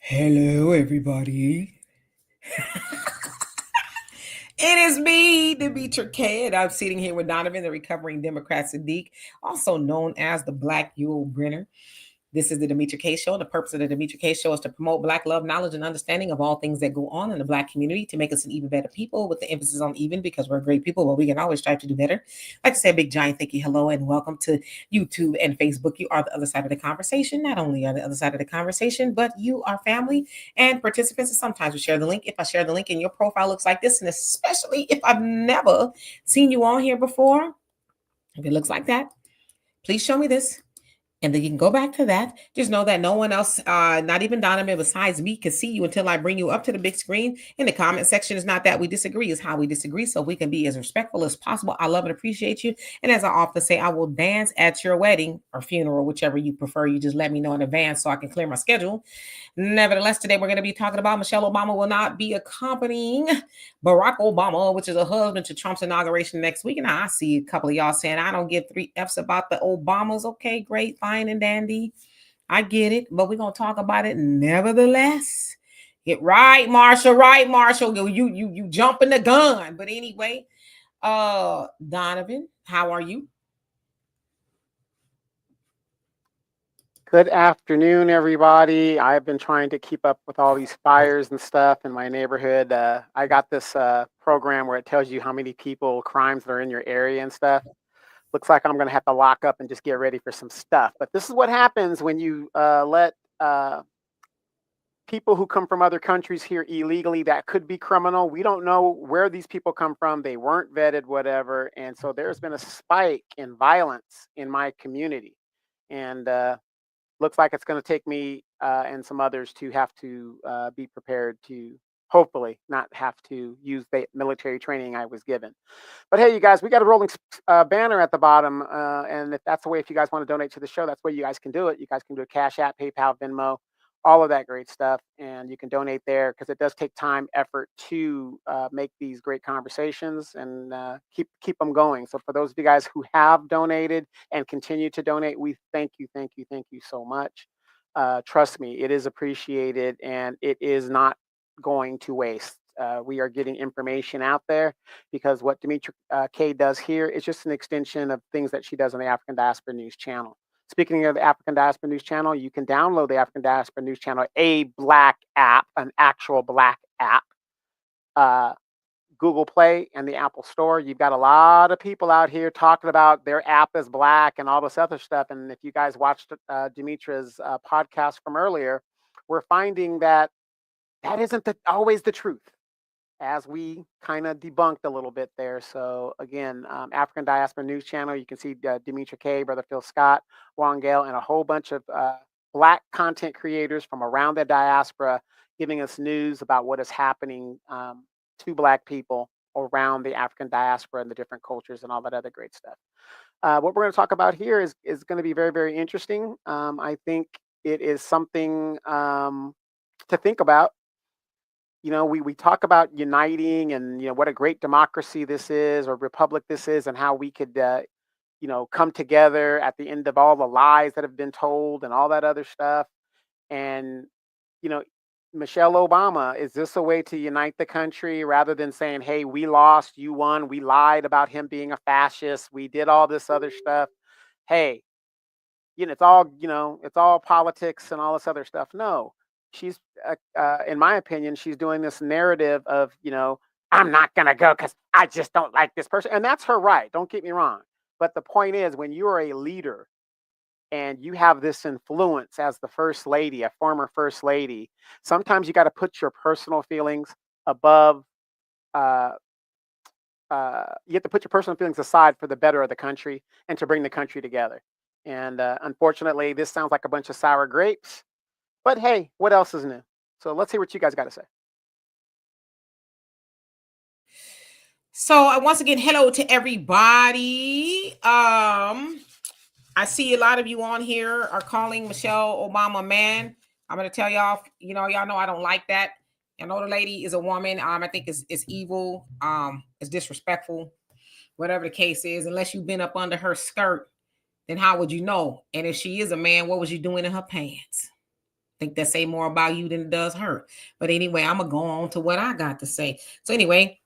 Hello, everybody. It is me, Demetra K, and I'm sitting here with Donovan, the recovering Democrat Saadiq, also known as the Black Yule Brenner. This is the Demetra K Show. The purpose of the Demetra K Show is to promote Black love, knowledge, and understanding of all things that go on in the Black community to make us an even better people, with the emphasis on even because we're great people, but we can always strive to do better. I'd like to say a big giant thank you, hello, and welcome to YouTube and Facebook. You are the other side of the conversation. Not only are the other side of the conversation, but you are family and participants. And sometimes we share the link. If I share the link and your profile looks like this, and especially if I've never seen you on here before, if it looks like that, please show me this. And then you can go back to that. Just know that no one else, not even Donovan besides me, can see you until I bring you up to the big screen. In the comment section, it's not that we disagree, it's how we disagree. So we can be as respectful as possible. I love and appreciate you. And as I often say, I will dance at your wedding or funeral, whichever you prefer. You just let me know in advance so I can clear my schedule. Nevertheless, today we're going to be talking about Michelle Obama will not be accompanying Barack Obama, which is a husband to Trump's inauguration next week. And I see a couple of y'all saying, I don't give three F's about the Obamas. Okay, great, fine, and dandy. I get it, but we're going to talk about it nevertheless. Get right, Marshall, right, Marshall. You jumping the gun. But anyway, Donovan, how are you? Good afternoon, everybody. I've been trying to keep up with all these fires and stuff in my neighborhood. I got this program where it tells you how many people, crimes that are in your area and stuff. Looks like I'm going to have to lock up and just get ready for some stuff. But this is what happens when you let people who come from other countries here illegally. That could be criminal. We don't know where these people come from. They weren't vetted, whatever. And so there's been a spike in violence in my community. And looks like it's going to take me and some others to have to be prepared to hopefully not have to use the military training I was given. But hey, you guys, we got a rolling banner at the bottom. And if that's the way, if you guys want to donate to the show, that's where you guys can do it. You guys can do a Cash App, PayPal, Venmo, all of that great stuff. And you can donate there because it does take time, effort to make these great conversations and keep them going. So for those of you guys who have donated and continue to donate, we thank you so much. Trust me, it is appreciated and it is not going to waste. We are getting information out there because what Demetra K does here is just an extension of things that she does on the African Diaspora News channel. Speaking of the African Diaspora News channel, you can download the African Diaspora News channel, a black app, an actual black app, Google Play and the Apple Store. You've got a lot of people out here talking about their app is black and all this other stuff. And if you guys watched Demetra's podcast from earlier, we're finding that isn't always the truth, as we kind of debunked a little bit there. So again, African Diaspora News Channel, you can see Demetra K, Brother Phil Scott, Juan Gale, and a whole bunch of black content creators from around the diaspora giving us news about what is happening to black people around the African diaspora and the different cultures and all that other great stuff. What we're going to talk about here is going to be very, very interesting. I think it is something to think about. You know, we talk about uniting and, you know, what a great democracy this is or republic this is and how we could, you know, come together at the end of all the lies that have been told and all that other stuff. And, you know, Michelle Obama, is this a way to unite the country rather than saying, hey, we lost, you won, we lied about him being a fascist, we did all this other stuff. Hey, you know, it's all politics and all this other stuff. No. She's, in my opinion, she's doing this narrative of, you know, I'm not going to go because I just don't like this person. And that's her right. Don't get me wrong. But the point is, when you are a leader and you have this influence as the first lady, a former first lady, sometimes you got to put your personal feelings above. You have to put your personal feelings aside for the better of the country and to bring the country together. And unfortunately, this sounds like a bunch of sour grapes. But hey, what else is new? So let's hear what you guys got to say. So once again, hello to everybody. I see a lot of you on here are calling Michelle Obama a man. I'm gonna tell y'all, y'all know I don't like that. I know the lady is a woman. I think it's evil. It's disrespectful. Whatever the case is, unless you've been up under her skirt, then how would you know? And if she is a man, what was you doing in her pants? think that say more about you than it does her. But anyway, I'm gonna go on to what I got to say. So anyway,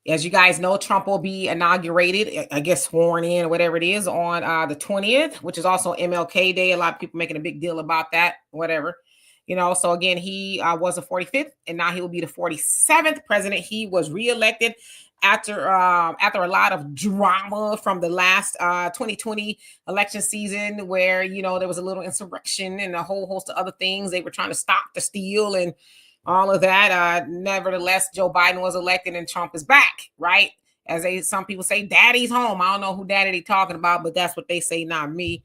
as you guys know, Trump will be inaugurated, I guess sworn in or whatever it is, on the 20th, which is also MLK Day. A lot of people making a big deal about that, whatever. So again, he was the 45th, and now he will be the 47th president. He was reelected after a lot of drama from the last 2020 election season, where there was a little insurrection and a whole host of other things. They were trying to stop the steal and all of that. Nevertheless, Joe Biden was elected and Trump is back, right? Some people say, daddy's home. I don't know who daddy they talking about, but that's what they say, not me.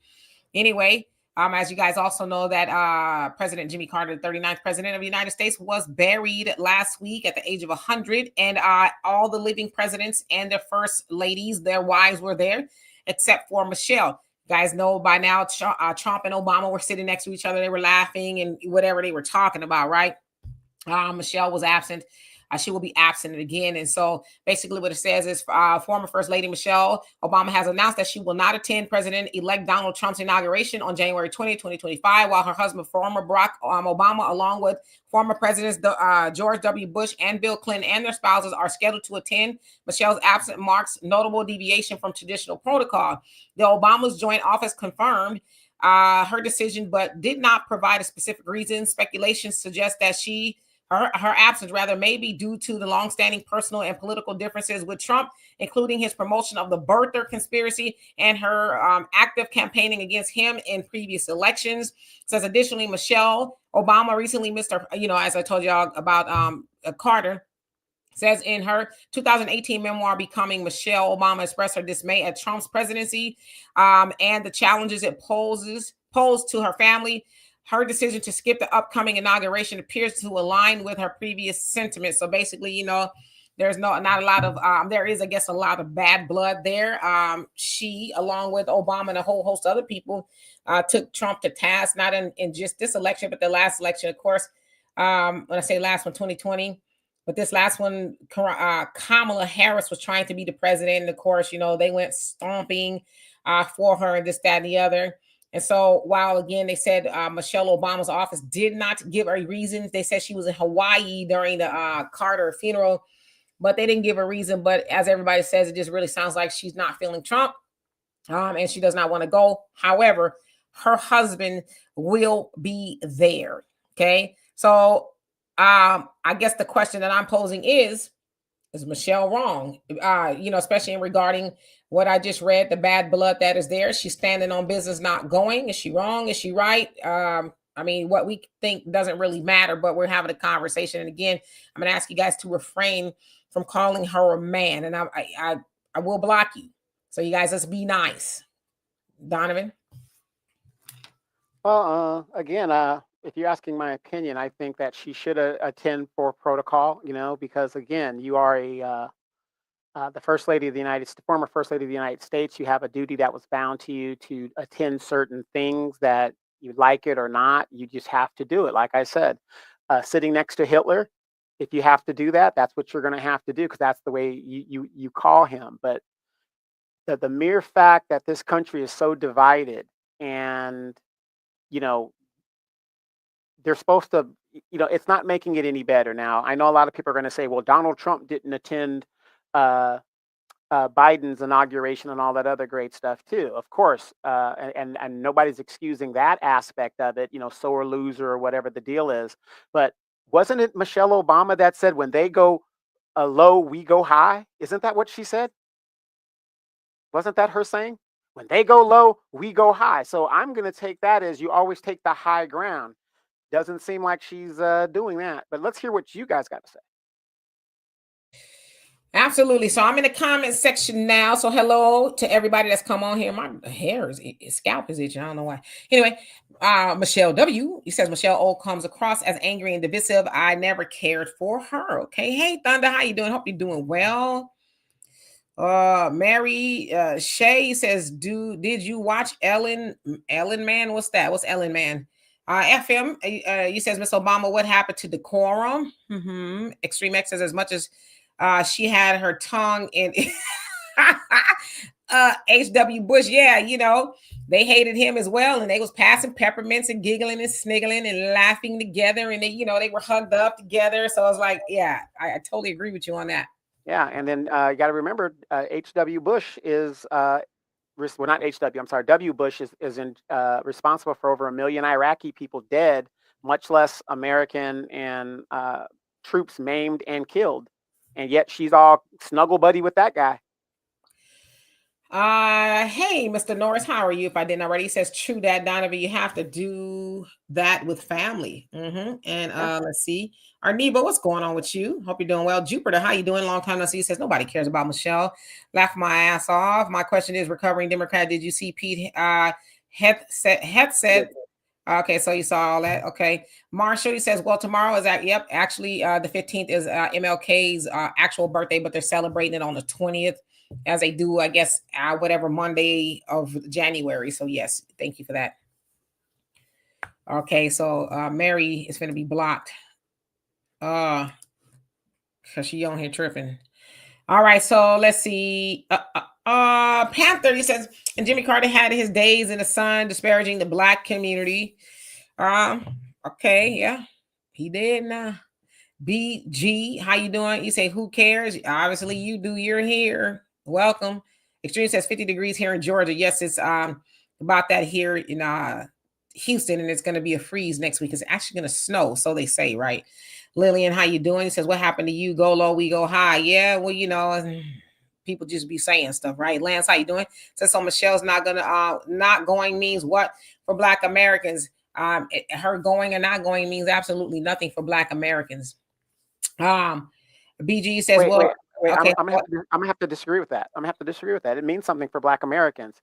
Anyway, as you guys also know, that President Jimmy Carter, the 39th president of the United States, was buried last week at the age of 100. And all the living presidents and their first ladies, their wives, were there, except for Michelle. You guys know by now, Trump and Obama were sitting next to each other. They were laughing and whatever they were talking about, right? Michelle was absent. She will be absent again. And so basically what it says is former First Lady Michelle Obama has announced that she will not attend President-elect Donald Trump's inauguration on January 20, 2025, while her husband, former Barack Obama, along with former Presidents George W. Bush and Bill Clinton and their spouses, are scheduled to attend. Michelle's absence marks notable deviation from traditional protocol. The Obamas' joint office confirmed her decision, but did not provide a specific reason. Speculation suggests that her absence rather may be due to the longstanding personal and political differences with Trump, including his promotion of the birther conspiracy and her active campaigning against him in previous elections. It says additionally, Michelle Obama recently missed her, as I told y'all about Carter. Says in her 2018 memoir, Becoming Michelle Obama, expressed her dismay at Trump's presidency and the challenges it posed to her family. Her decision to skip the upcoming inauguration appears to align with her previous sentiments. So basically, there's not a lot of, there is, I guess, a lot of bad blood there. She, along with Obama and a whole host of other people, took Trump to task, not in just this election, but the last election, of course. When I say last one, 2020. But this last one, Kamala Harris was trying to be the president. And of course, they went stomping for her and this, that, and the other. And so while, again, they said Michelle Obama's office did not give a reason. They said she was in Hawaii during the Carter funeral, but they didn't give a reason. But as everybody says, it just really sounds like she's not feeling Trump and she does not want to go. However, her husband will be there. Okay. So I guess the question that I'm posing is Michelle wrong? Especially in regarding what I just read, the bad blood that is there. She's standing on business, not going. Is she wrong? Is she right? What we think doesn't really matter, but we're having a conversation. And again, I'm going to ask you guys to refrain from calling her a man, and I will block you. So you guys, let's be nice. Donovan? Well, again, if you're asking my opinion, I think that she should attend for protocol, because again, you are the First Lady of the United States, former First Lady of the United States. You have a duty that was bound to you to attend certain things, that you like it or not. You just have to do it. Like I said, sitting next to Hitler, if you have to do that, that's what you're going to have to do, because that's the way you call him. But the mere fact that this country is so divided, and they're supposed to, it's not making it any better. Now, I know a lot of people are going to say, well, Donald Trump didn't attend Biden's inauguration and all that other great stuff too, of course. And nobody's excusing that aspect of it, sore loser or whatever the deal is. But wasn't it Michelle Obama that said, when they go low, we go high? Isn't that what she said? Wasn't that her saying? When they go low, we go high. So I'm going to take that as you always take the high ground. Doesn't seem like she's doing that. But let's hear what you guys got to say. Absolutely. So I'm in the comment section now. So hello to everybody that's come on here. My hair scalp is itching. I don't know why. Anyway, Michelle W. He says Michelle O comes across as angry and divisive. I never cared for her. Okay. Hey, Thunder, how you doing? Hope you're doing well. Mary Shay says, did you watch Ellen Man? What's that? What's Ellen Man? FM, you says, Miss Obama, what happened to decorum? Extreme X says, as much as she had her tongue in H.W. Bush, yeah, they hated him as well, and they was passing peppermints and giggling and sniggling and laughing together, and they were hugged up together. So I was like, yeah, I totally agree with you on that. Yeah, and then you got to remember, H.W. Bush is well, not H.W. I'm sorry, W. Bush is responsible for over 1 million Iraqi people dead, much less American and troops maimed and killed, and yet she's all snuggle buddy with that guy. Hey, Mr. Norris, how are you? If I didn't already, he says, true that, Donovan, you have to do that with family. And Yeah. let's see. Arneba, what's going on with you? Hope you're doing well. Jupiter, how you doing? Long time no see. He says, nobody cares about Michelle. Laugh my ass off. My question is, recovering Democrat, did you see Pete Het said, okay, so you saw all that. Okay. Marshall, he says, well, tomorrow is actually the 15th is MLK's actual birthday, but they're celebrating it on the 20th, as they do, I guess, whatever Monday of January. So yes, thank you for that. Okay, so Mary is going to be blocked. Cause she on here tripping. All right, so let's see. Panther, he says, and Jimmy Carter had his days in the sun disparaging the black community. Okay, yeah, he did now. BG, how you doing? You say, who cares? Obviously, you do. You're here. Welcome. Extreme says 50 degrees here in Georgia. Yes, it's about that here in Houston, and it's going to be a freeze next week. It's actually going to snow, so they say, right? Lillian, how you doing? He says, what happened to you? Go low, we go high. Yeah, well, people just be saying stuff, right? Lance, how you doing? Says, so Michelle's not going means what for Black Americans? Her going and not going means absolutely nothing for Black Americans. BG says, Wait, well, wait. okay. I'm gonna have to disagree with that. It means something for Black Americans.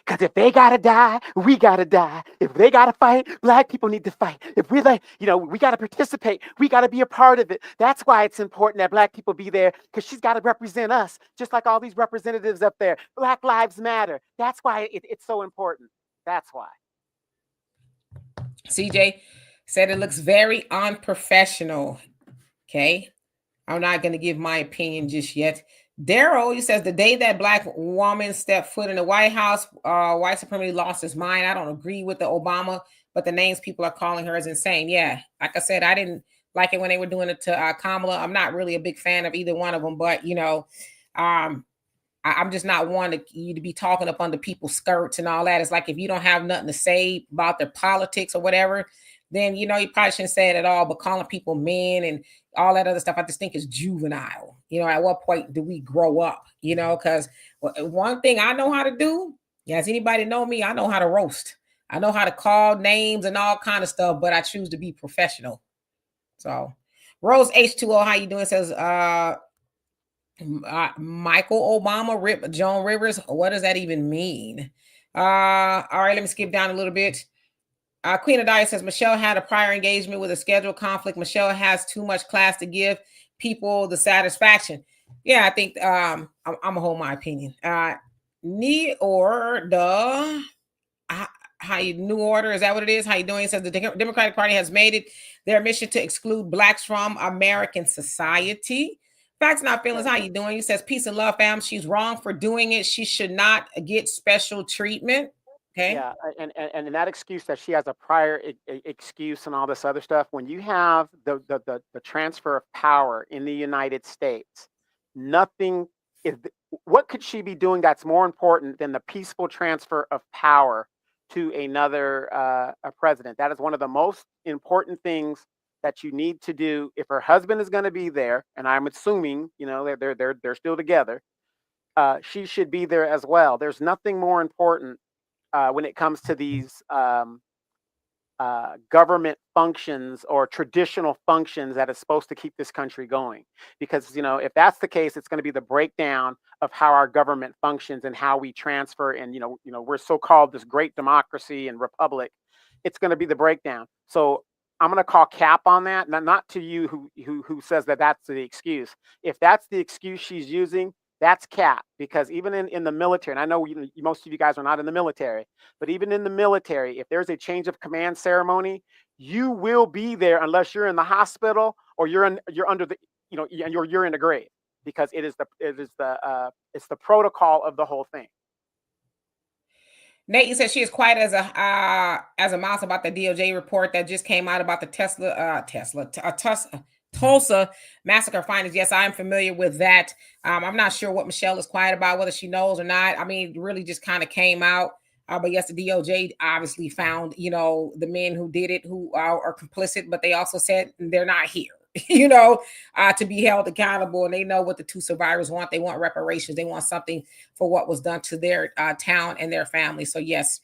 Because if they gotta die, we gotta die. If they gotta fight, Black people need to fight. If we're like, we gotta participate. We gotta be a part of it. That's why it's important that Black people be there, because she's gotta represent us, just like all these representatives up there. Black Lives Matter. That's why it's so important. That's why. CJ said it looks very unprofessional. Okay. I'm not going to give my opinion just yet. Daryl, he says the day that Black woman stepped foot in the White House, white supremacy lost his mind. I don't agree with the Obama, but the names people are calling her is insane. Yeah, like I said, I didn't like it when they were doing it to Kamala. I'm not really a big fan of either one of them, but I'm just not one you to be talking up under people's skirts and all that. It's like if you don't have nothing to say about their politics or whatever, then you probably shouldn't say it at all. But calling people men and all that other stuff, I just think is juvenile. At what point do we grow up? Because one thing I know how to do, as anybody know me, I know how to roast. I know how to call names and all kind of stuff, but I choose to be professional. So, Rose H2O, how you doing? Says, Michael Obama, Joan Rivers. What does that even mean? All right, let me skip down a little bit. Queen Adia says Michelle had a prior engagement with a scheduled conflict. Michelle has too much class to give people the satisfaction. Yeah, I think I'm gonna hold my opinion. New Order, New Order, is that what it is? How you doing? It says the Democratic Party has made it their mission to exclude Blacks from American society. Facts Not Feelings, how you doing? He says, peace and love, fam. She's wrong for doing it. She should not get special treatment. Okay. Yeah, and that excuse that she has a prior excuse and all this other stuff. When you have the transfer of power in the United States, nothing is. What could she be doing that's more important than the peaceful transfer of power to another a president? That is one of the most important things that you need to do if her husband is going to be there, and I'm assuming they're still together. She should be there as well. There's nothing more important when it comes to these government functions or traditional functions that is supposed to keep this country going. Because if that's the case, it's going to be the breakdown of how our government functions and how we transfer. And we're so-called this great democracy and republic. It's going to be the breakdown. So I'm going to call cap on that. Not to you who says that that's the excuse. If that's the excuse she's using, that's cap. Because even in the military, and I know most of you guys are not in the military, but even in the military, if there's a change of command ceremony, you will be there unless you're in the hospital or you're under the and you're in the grave. because it's the protocol of the whole thing. Nate, you said she is quiet as a mouse about the DOJ report that just came out about the Tulsa massacre findings. Yes, I am familiar with that. I'm not sure what Michelle is quiet about, whether she knows or not. I mean, it really just kind of came out. But yes, the DOJ obviously found, the men who did it, who are complicit, but they also said they're not here, to be held accountable. And they know what the two survivors want. They want reparations. They want something for what was done to their town and their family. So yes,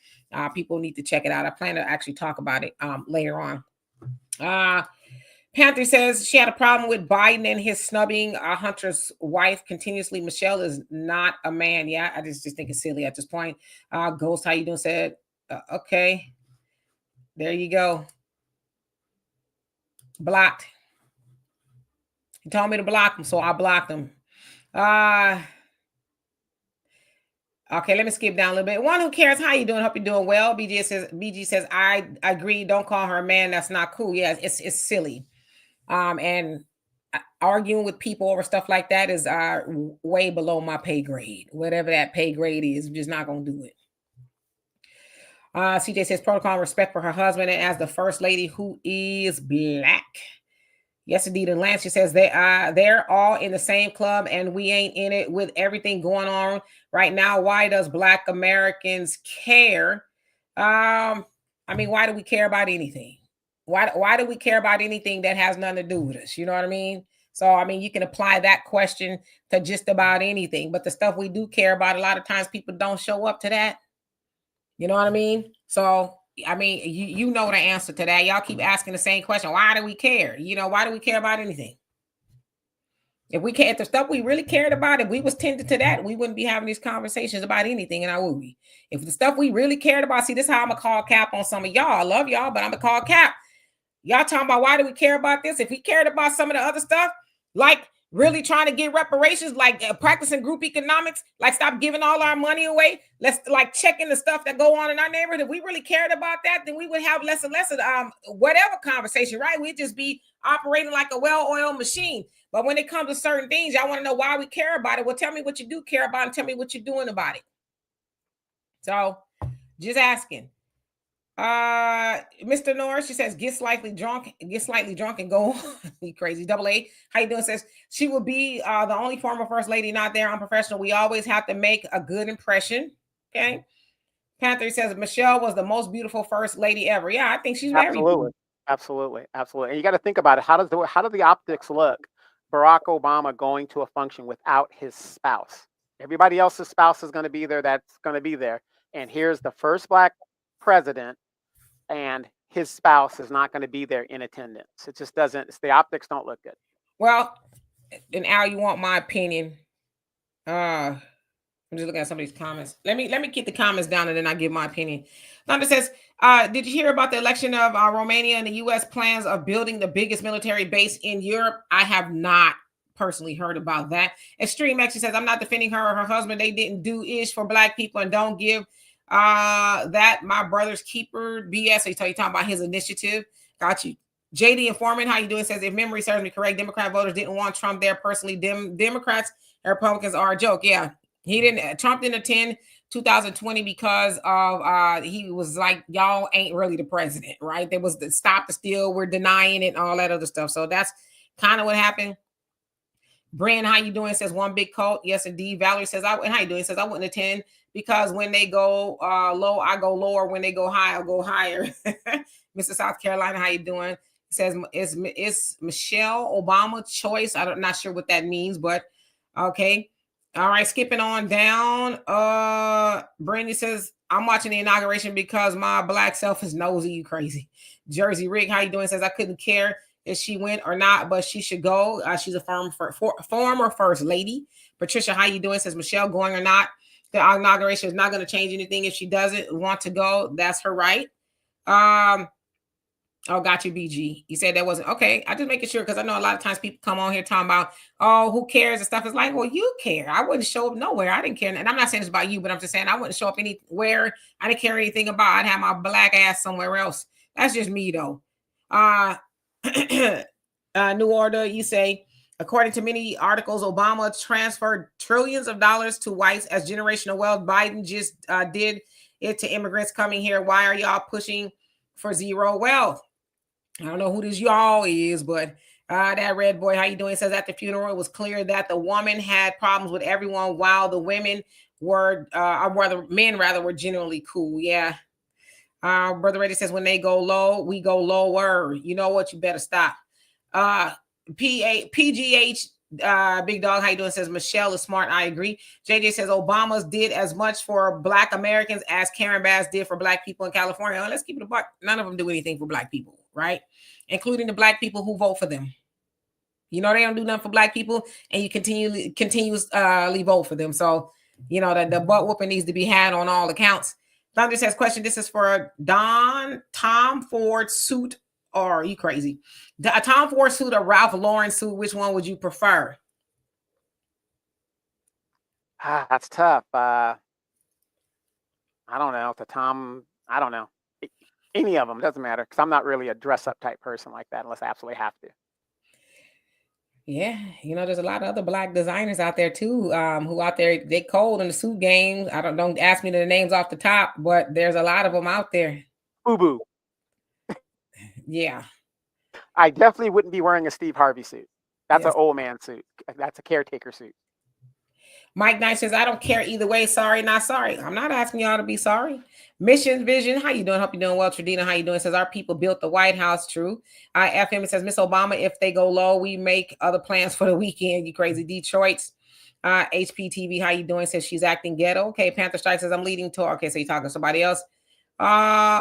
people need to check it out. I plan to actually talk about it later on. Panther says she had a problem with Biden and his snubbing Hunter's wife continuously. Michelle is not a man. Yeah, I just think it's silly at this point. Ghost, how you doing? Said, okay. There you go. Blocked. He told me to block him, so I blocked him. Okay, let me skip down a little bit. One who cares, how you doing? Hope you're doing well. BG says, I agree. Don't call her a man. That's not cool. Yeah, it's silly. And arguing with people over stuff like that is way below my pay grade. Whatever that pay grade is, I'm just not gonna do it. CJ says protocol and respect for her husband and as the first lady who is black. Yes, indeed. And Lance, she says they're all in the same club and we ain't in it with everything going on right now. Why does Black Americans care? I mean, why do we care about anything? Why do we care about anything that has nothing to do with us? You know what I mean? So, I mean, you can apply that question to just about anything, but the stuff we do care about, a lot of times people don't show up to that. You know what I mean? So, I mean, you know the answer to that. Y'all keep asking the same question. Why do we care? Why do we care about anything? If we cared the stuff we really cared about, if we was tended to that, we wouldn't be having these conversations about anything, and I would be. If the stuff we really cared about, see, this is how I'm gonna call cap on some of y'all. I love y'all, but I'm gonna call cap. Y'all talking about why do we care about this? If we cared about some of the other stuff, like really trying to get reparations, like practicing group economics, like stop giving all our money away. Let's like checking the stuff that go on in our neighborhood. If we really cared about that, then we would have less and less of whatever conversation, right? We'd just be operating like a well-oiled machine. But when it comes to certain things, y'all want to know why we care about it. Well, tell me what you do care about and tell me what you're doing about it. So just asking. Mr. Norris, she says, get slightly drunk and go you crazy. Double A, how you doing? Says she will be the only former first lady not there unprofessional. We always have to make a good impression. Okay. Panther says Michelle was the most beautiful first lady ever. Yeah, I think she's very beautiful. Absolutely. And you got to think about it. How do the optics look? Barack Obama going to a function without his spouse. Everybody else's spouse is going to be there. That's going to be there. And here's the first Black president, and his spouse is not going to be there in attendance. It just doesn't. The optics don't look good. Well, and Al, you want my opinion? I'm just looking at some of these comments. Let me keep the comments down and then I give my opinion. Thunder says, did you hear about the election of Romania and the U.S. plans of building the biggest military base in Europe? I have not personally heard about that. Extreme actually says, I'm not defending her or her husband. They didn't do ish for Black people and don't give that my brother's keeper BS. So you're talking about his initiative. Got you. JD Informant, how you doing? Says, if memory serves me correct, Democrat voters didn't want Trump there personally. Democrats and Republicans are a joke. Yeah. Trump didn't attend 2020 because of he was like, y'all ain't really the president, right? There was the stop the steal, we're denying it, and all that other stuff. So that's kind of what happened. Brand, how you doing? Says one big cult. Yes, indeed. Valerie says, how you doing? Says I wouldn't attend because when they go low, I go lower. When they go high, I'll go higher. Mr. South Carolina, how you doing? Says it's Michelle Obama choice. I'm not sure what that means, but okay. All right, skipping on down. Brandy says, I'm watching the inauguration because my Black self is nosy. You crazy. Jersey Rick, how you doing? Says I couldn't care if she went or not, but she should go. She's a former first lady. Patricia, how you doing? Says Michelle going or not. The inauguration is not going to change anything. If she doesn't want to go, that's her right. Oh, got you, BG. You said that wasn't okay. I just making sure because I know a lot of times people come on here talking about, oh, who cares and stuff. It's like, well, you care. I wouldn't show up nowhere. I didn't care. And I'm not saying it's about you, but I'm just saying I wouldn't show up anywhere. I didn't care anything about. I'd have my Black ass somewhere else. That's just me, though. New Order, you say, According to many articles, Obama transferred trillions of dollars to whites as generational wealth. Biden just did it to immigrants coming here. Why are y'all pushing for zero wealth? I don't know who this y'all is, but that red boy, how you doing? Says at the funeral, it was clear that the woman had problems with everyone, while the women were, or rather, men rather, were generally cool. Yeah. Brother Reddy says when they go low, we go lower. You know what? You better stop. PGH, Big Dog, how you doing? Says Michelle is smart. I agree. JJ says Obama's did as much for Black Americans as Karen Bass did for Black people in California. Well, let's keep it a buck. None of them do anything for Black people, right? Including the Black people who vote for them. You know, they don't do nothing for Black people, and you continuously vote for them. So, you know, the butt whooping needs to be had on all accounts. Thunder says, question, this is for Tom Ford suit, or are you crazy? A Tom Ford suit or Ralph Lauren suit, which one would you prefer? That's tough. I don't know. I don't know. Any of them, doesn't matter, because I'm not really a dress-up type person like that unless I absolutely have to. Yeah, you know, there's a lot of other Black designers out there too, who out there, they cold in the suit game. Don't ask me the names off the top, but there's a lot of them out there. Boo-boo. Yeah. I definitely wouldn't be wearing a Steve Harvey suit. That's an old man suit. That's a caretaker suit. Mike Knight says, I don't care either way. Sorry, not sorry. I'm not asking y'all to be sorry. Mission Vision, how you doing? Hope you're doing well. Tradina, how you doing? Says, our people built the White House. True. FM says, Miss Obama, if they go low, we make other plans for the weekend. You crazy. Detroit's HPTV, how you doing? Says, she's acting ghetto. Okay, Panther Strike says, I'm leading to. Okay, so you're talking to somebody else.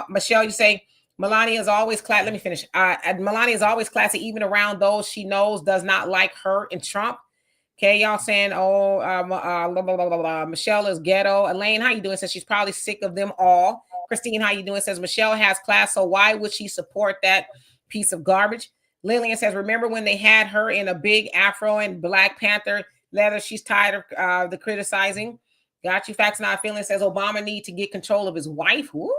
Michelle, you say, Melania is always classy. Let me finish. Melania is always classy, even around those she knows does not like her and Trump. Okay, y'all saying, Michelle is ghetto. Elaine, how you doing? Says she's probably sick of them all. Christine, how you doing? Says Michelle has class, so why would she support that piece of garbage? Lillian says, remember when they had her in a big afro and Black Panther leather? She's tired of the criticizing. Got you. Facts Not Feeling says Obama need to get control of his wife. Woo.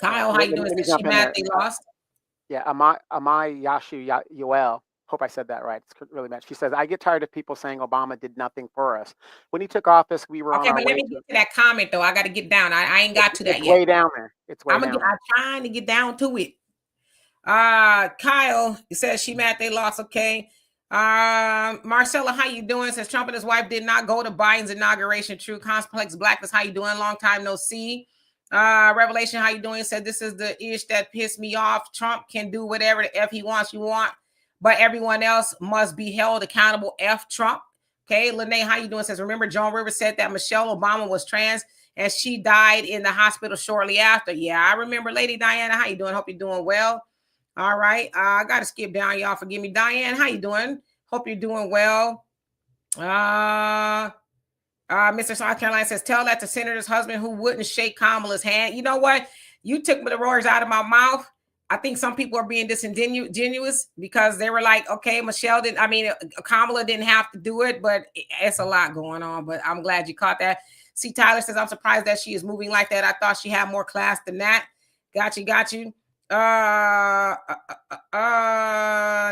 Kyle, how you doing? Says she mad they lost. Yeah, Amai Yashu Yoel. Hope I said that right. It's really mad. She says, I get tired of people saying Obama did nothing for us. When he took office, we were on our way. Okay, but let me get to that comment, though. I got to get down. I ain't got to that yet. It's way down there. It's way down there. I'm trying to get down to it. Kyle, he says she mad they lost. Okay. Marcella, how you doing? Says Trump and his wife did not go to Biden's inauguration. True. Complex Blackness, how you doing? Long time no see. Revelation, how you doing? Said this is the ish that pissed me off. Trump can do whatever the F he wants. You want. But everyone else must be held accountable. F Trump. Okay, Lene, how you doing? Says, remember Joan Rivers said that Michelle Obama was trans and she died in the hospital shortly after. Yeah, I remember. Lady Diana, how you doing? Hope you're doing well. All right, I got to skip down, y'all. Forgive me. Diane, how you doing? Hope you're doing well. Mr. South Carolina says, tell that to Senator's husband who wouldn't shake Kamala's hand. You know what? You took the words out of my mouth. I think some people are being disingenuous because they were like, okay, Kamala didn't have to do it, but it's a lot going on. But I'm glad you caught that. See, Tyler says, I'm surprised that she is moving like that. I thought she had more class than that. Got you.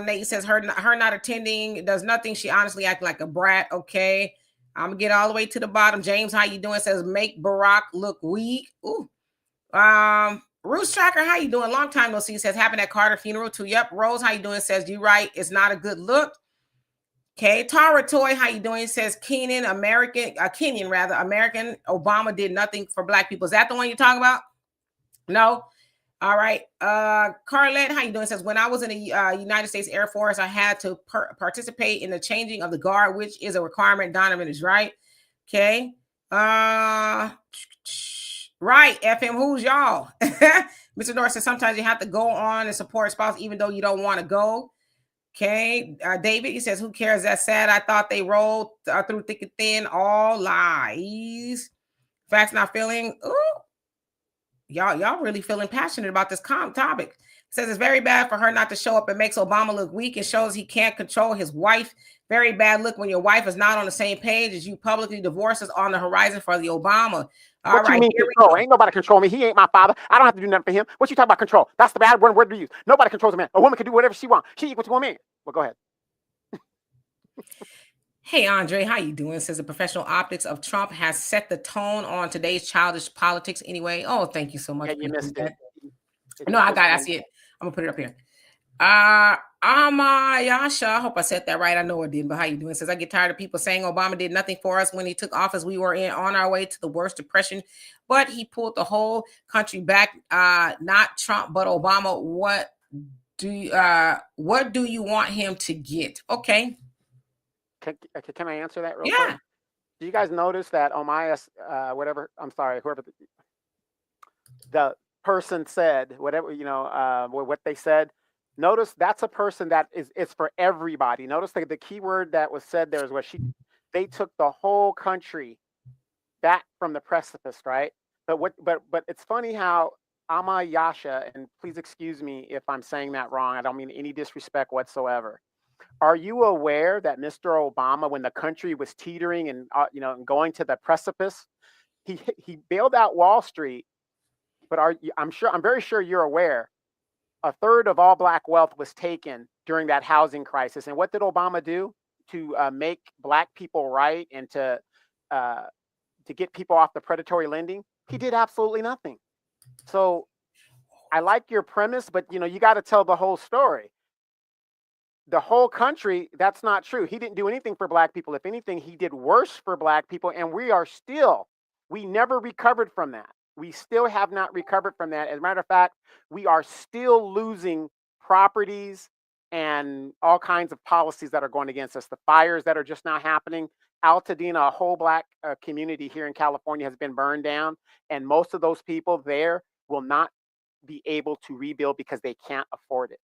Nate says, her not attending does nothing. She honestly acting like a brat. Okay. I'm gonna get all the way to the bottom. James, how you doing? Says, make Barack look weak. Ooh. Rose Tracker, how you doing? Long time no see. Says, happened at Carter funeral too. Yep. Rose, how you doing? Says, you right. It's not a good look. Okay. Tara Toy, how you doing? Says, Kenyan American. Obama did nothing for Black people. Is that the one you're talking about? No. All right. Carlette, how you doing? Says, when I was in the United States Air Force, I had to participate in the changing of the guard, which is a requirement. Donovan is right. Okay. Right, FM, who's y'all? Mr. Norris says sometimes you have to go on and support a spouse even though you don't want to go. Okay, David, he says, who cares? That's sad. I thought they rolled through thick and thin. All lies. Facts Not Feeling. Ooh, y'all really feeling passionate about this topic. Says it's very bad for her not to show up. It makes Obama look weak and shows he can't control his wife. Very bad look when your wife is not on the same page as you. Publicly divorces on the horizon for the Obama. What you mean control? Ain't nobody control me. He ain't my father. I don't have to do nothing for him. What you talking about control? That's the bad word to use. Nobody controls a man. A woman can do whatever she wants. She equals to a man. Well, go ahead. Hey, Andre, how you doing? Says the professional optics of Trump has set the tone on today's childish politics anyway. Oh, thank you so much. Yeah, you Appreciate missed it. that. It No, I just got it. I came. see it. I'm going to put it up here. Amayasha, I hope I said that right. I know I didn't, but how you doing? Says I get tired of people saying Obama did nothing for us when he took office. We were on our way to the worst depression, but he pulled the whole country back. Not Trump, but Obama. What do you want him to get? Okay. Can I answer that real quick? Yeah. Do you guys notice that Omias, whatever, I'm sorry, whoever the person said, whatever, what they said, notice that's a person that is for everybody. Notice the key word that was said there is what they took the whole country back from the precipice, right? But it's funny how Amayasha, and please excuse me if I'm saying that wrong. I don't mean any disrespect whatsoever. Are you aware that Mr. Obama, when the country was teetering and going to the precipice, he bailed out Wall Street? But I'm very sure you're aware, a third of all black wealth was taken during that housing crisis. And what did Obama do to make black people right and uh, to get people off the predatory lending? He did absolutely nothing. So I like your premise, but you got to tell the whole story. The whole country, that's not true. He didn't do anything for black people. If anything, he did worse for black people. And we never recovered from that. We still have not recovered from that. As a matter of fact, we are still losing properties and all kinds of policies that are going against us. The fires that are just now happening. Altadena, a whole black community here in California, has been burned down. And most of those people there will not be able to rebuild because they can't afford it.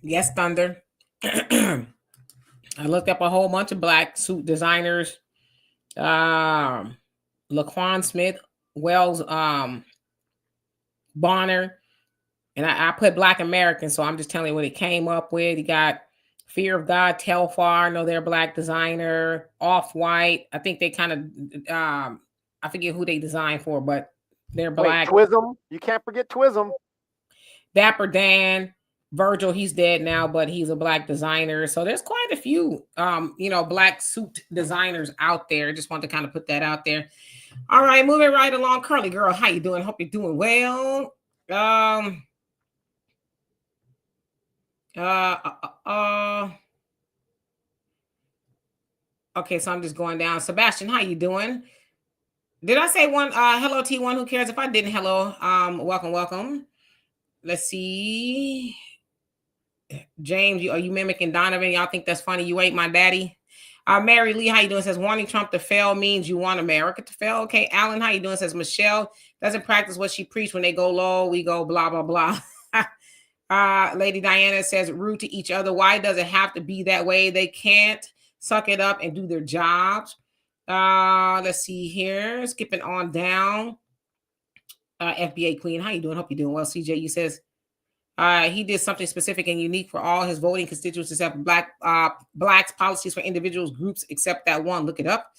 Yes, Thunder. I looked up a whole bunch of black suit designers. Laquan Smith, Wells, Bonner, and I put Black American, so I'm just telling you what it came up with. You got Fear of God, Telfar, no, they're black designer, Off White. I think they kind of, I forget who they designed for, but they're Wait, black. Twism. You can't forget Twism. Dapper Dan, Virgil, he's dead now, but he's a black designer. So there's quite a few, black suit designers out there. Just want to kind of put that out there. All right, moving right along. Curly girl, how you doing? Hope you're doing well. Um, okay, so I'm just going down. Sebastian, how you doing? Did I say one? Hello, T1. Who cares if I didn't? Hello. Welcome. Let's see. James, are you mimicking Donovan? Y'all think that's funny? You ain't my daddy. Mary Lee, how you doing? Says wanting Trump to fail means you want America to fail. Okay, Alan, how you doing? Says Michelle doesn't practice what she preached. When they go low, we go blah blah blah. Lady Diana says rude to each other. Why does it have to be that way? They can't suck it up and do their jobs. Let's see here. Skipping on down. FBA Queen, how you doing? Hope you're doing well. CJ, you says he did something specific and unique for all his voting constituents except blacks policies for individuals, groups, except that one. Look it up.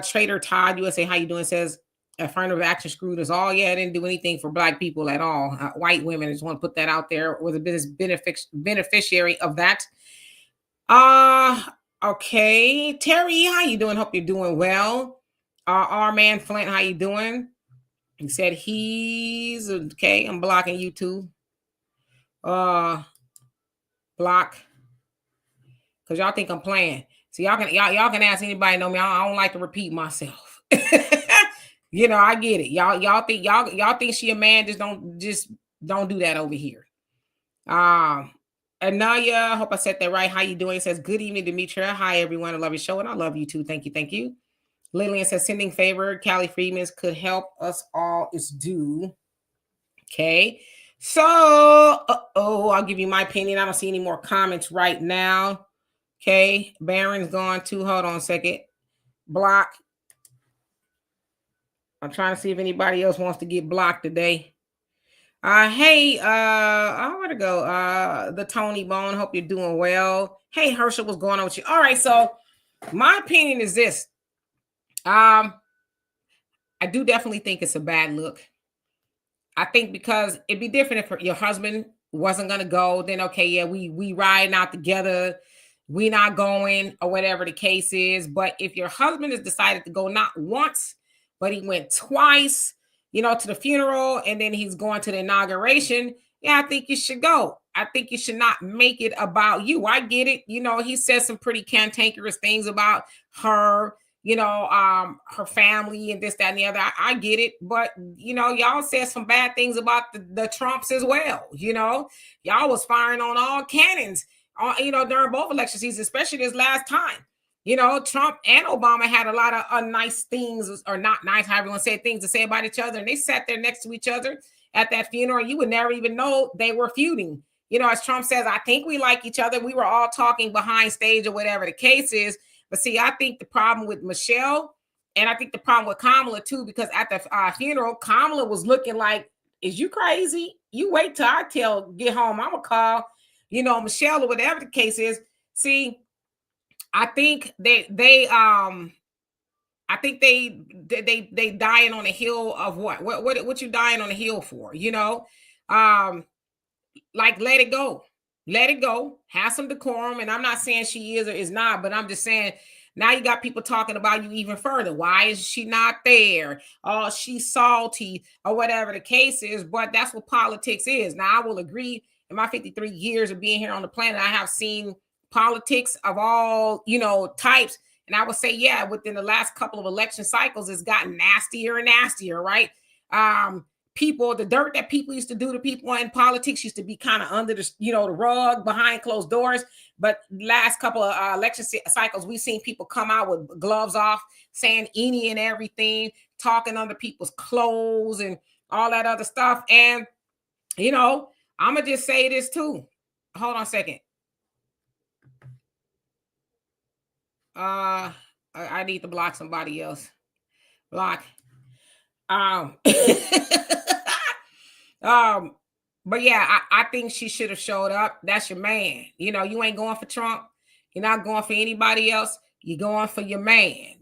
Trader Todd USA, how you doing? Says affirmative action screwed us all. Yeah, it didn't do anything for black people at all. White women, I just want to put that out there. Was a business beneficiary of that. Okay. Terry, how you doing? Hope you're doing well. Our man Flint, how you doing? He said he's okay. I'm blocking you too. Block, because y'all think I'm playing. So y'all can ask anybody know me. I don't like to repeat myself. I get it. Y'all think she a man. Just don't do that over here. Anaya, hope I said that right. How you doing? It says good evening, Demetria. Hi everyone. I love your show and I love you too. Thank you. Lillian says sending favor. Callie Freeman's could help us all. It's due. Okay. So, I'll give you my opinion. I don't see any more comments right now. Okay. Baron's gone too. Hold on a second. Block. I'm trying to see if anybody else wants to get blocked today. Hey, I want to go. The Tony Bone. Hope you're doing well. Hey, Herschel, what's going on with you? All right. So, my opinion is this. I do definitely think it's a bad look. I think because it'd be different if your husband wasn't gonna go, then okay, yeah, we riding out together, we not going, or whatever the case is. But if your husband has decided to go not once, but he went twice, to the funeral, and then he's going to the inauguration, yeah, I think you should go. I think you should not make it about you. I get it. He said some pretty cantankerous things about her, her family and this, that, and the other. I get it. But, y'all said some bad things about the Trumps as well. Y'all was firing on all cannons, during both election seasons, especially this last time. Trump and Obama had a lot of unnice things, or not nice, however you want to say, things to say about each other. And they sat there next to each other at that funeral. You would never even know they were feuding. As Trump says, I think we like each other. We were all talking behind stage, or whatever the case is. But see, I think the problem with Michelle, and I think the problem with Kamala too, because at the funeral, Kamala was looking like, is you crazy? You wait till I get home. I'm going to call, Michelle, or whatever the case is. See, I think they dying on the hill of what you dying on the hill for, like, let it go, have some decorum. And I'm not saying she is or is not, but I'm just saying, now you got people talking about you even further. Why is she not there? Oh, she's salty, or whatever the case is. But that's what politics is. Now, I will agree, in my 53 years of being here on the planet, I have seen politics of all, types. And I would say, yeah, within the last couple of election cycles, it's gotten nastier and nastier, right? The dirt that people used to do to people in politics used to be kind of under the, the rug, behind closed doors. But last couple of election cycles, we've seen people come out with gloves off, saying any and everything, talking under people's clothes and all that other stuff. And, I'm going to just say this too. Hold on a second. I need to block somebody else. Block. But yeah, I think she should have showed up. That's your man. You ain't going for Trump. You're not going for anybody else. You're going for your man,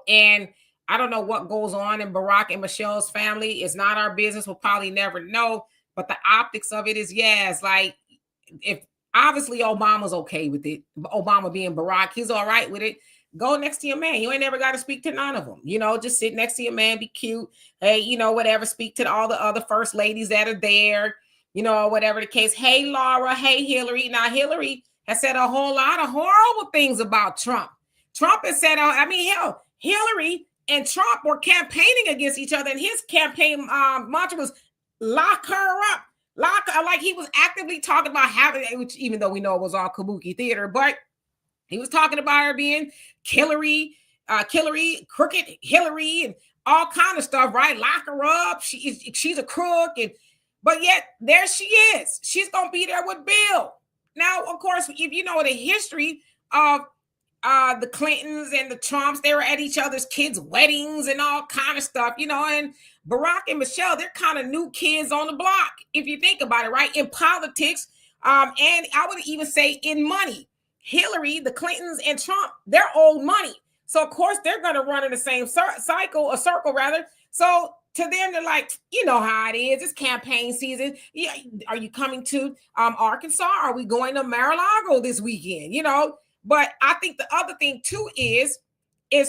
and I don't know what goes on in Barack and Michelle's family. It's not our business. We'll probably never know. But the optics of it is, yeah, it's like, if obviously Obama's okay with it, Obama being Barack, he's all right with it. Go next to your man. You ain't never got to speak to none of them. Just sit next to your man, be cute. Hey, whatever. Speak to all the other first ladies that are there, whatever the case. Hey, Laura. Hey, Hillary. Now, Hillary has said a whole lot of horrible things about Trump. Trump has said, hell, Hillary and Trump were campaigning against each other. And his campaign mantra was lock her up. Like he was actively talking about having, which even though we know it was all kabuki theater, but he was talking about her being Hillary, crooked Hillary, and all kind of stuff, right? Lock her up. She's a crook, but yet there she is. She's gonna be there with Bill. Now, of course, if you know the history of the Clintons and the Trumps, they were at each other's kids' weddings and all kind of stuff, and Barack and Michelle, they're kind of new kids on the block, if you think about it, right? In politics, and I would even say in money. Hillary, the Clintons, and Trump, they're old money. So, of course, they're going to run in the same circle. So, to them, they're like, you know how it is. It's campaign season. Yeah, are you coming to Arkansas? Are we going to Mar-a-Lago this weekend? But I think the other thing, too, is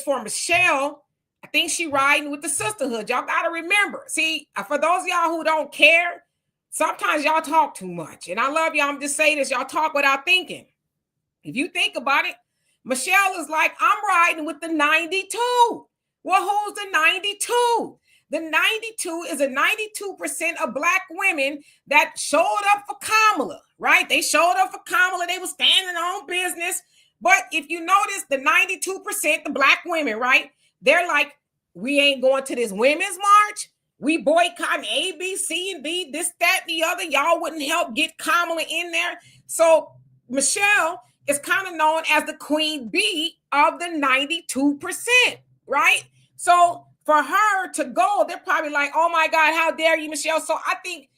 for Michelle, I think she riding with the sisterhood. Y'all got to remember. See, for those of y'all who don't care, sometimes y'all talk too much. And I love y'all. I'm just saying this. Y'all talk without thinking. If you think about it, Michelle is like, I'm riding with the 92. Well, who's the 92? The 92 is a 92% of Black women that showed up for Kamala, right? They showed up for Kamala. They were standing on business. But if you notice, the 92%, the Black women, right? They're like, we ain't going to this women's march. We boycotting A, B, C, and D, this, that, and the other. Y'all wouldn't help get Kamala in there. So Michelle is kind of known as the queen bee of the 92%, right? So for her to go, they're probably like, oh my God, how dare you, Michelle? So I think,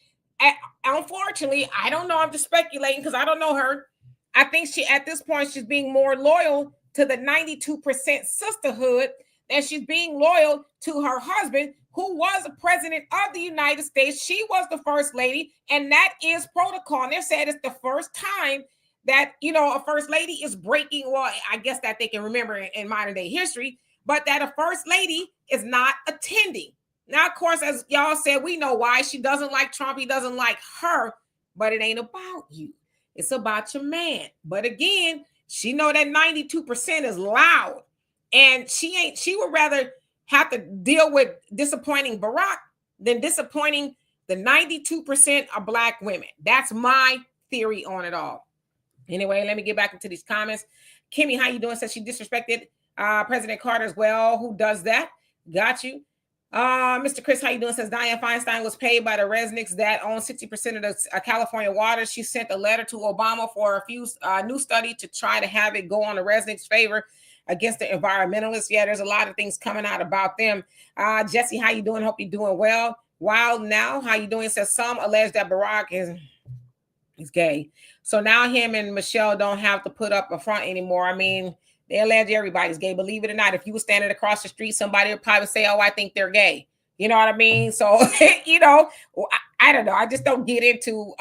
unfortunately, I don't know, I'm just speculating because I don't know her. I think at this point, she's being more loyal to the 92% sisterhood and she's being loyal to her husband, who was the president of the United States. She was the first lady, and that is protocol. And they said it's the first time that, you know, a first lady is breaking, well, I guess that they can remember in modern day history, but that a first lady is not attending. Now, of course, as y'all said, we know why. She doesn't like Trump. He doesn't like her, but it ain't about you. It's about your man. But again, she know that 92% is loud, and she would rather have to deal with disappointing Barack than disappointing the 92% of black women. That's my theory on it all. Anyway, let me get back into these comments. Kimmy, how you doing? Says she disrespected President Carter as well. Who does that? Got you. Mr. Chris, how you doing? Says Dianne Feinstein was paid by the Resnicks that own 60% of the California waters. She sent a letter to Obama for a few new study to try to have it go on the Resnicks' favor against the environmentalists. Yeah, there's a lot of things coming out about them. Jesse, how you doing? Hope you're doing well. Wild Now, how you doing? Says some allege that Barack is gay. So now him and Michelle don't have to put up a front anymore. I mean, they allege everybody's gay. Believe it or not, if you were standing across the street, somebody would probably say, oh, I think they're gay. You know what I mean? So, you know, I don't know. I just don't get into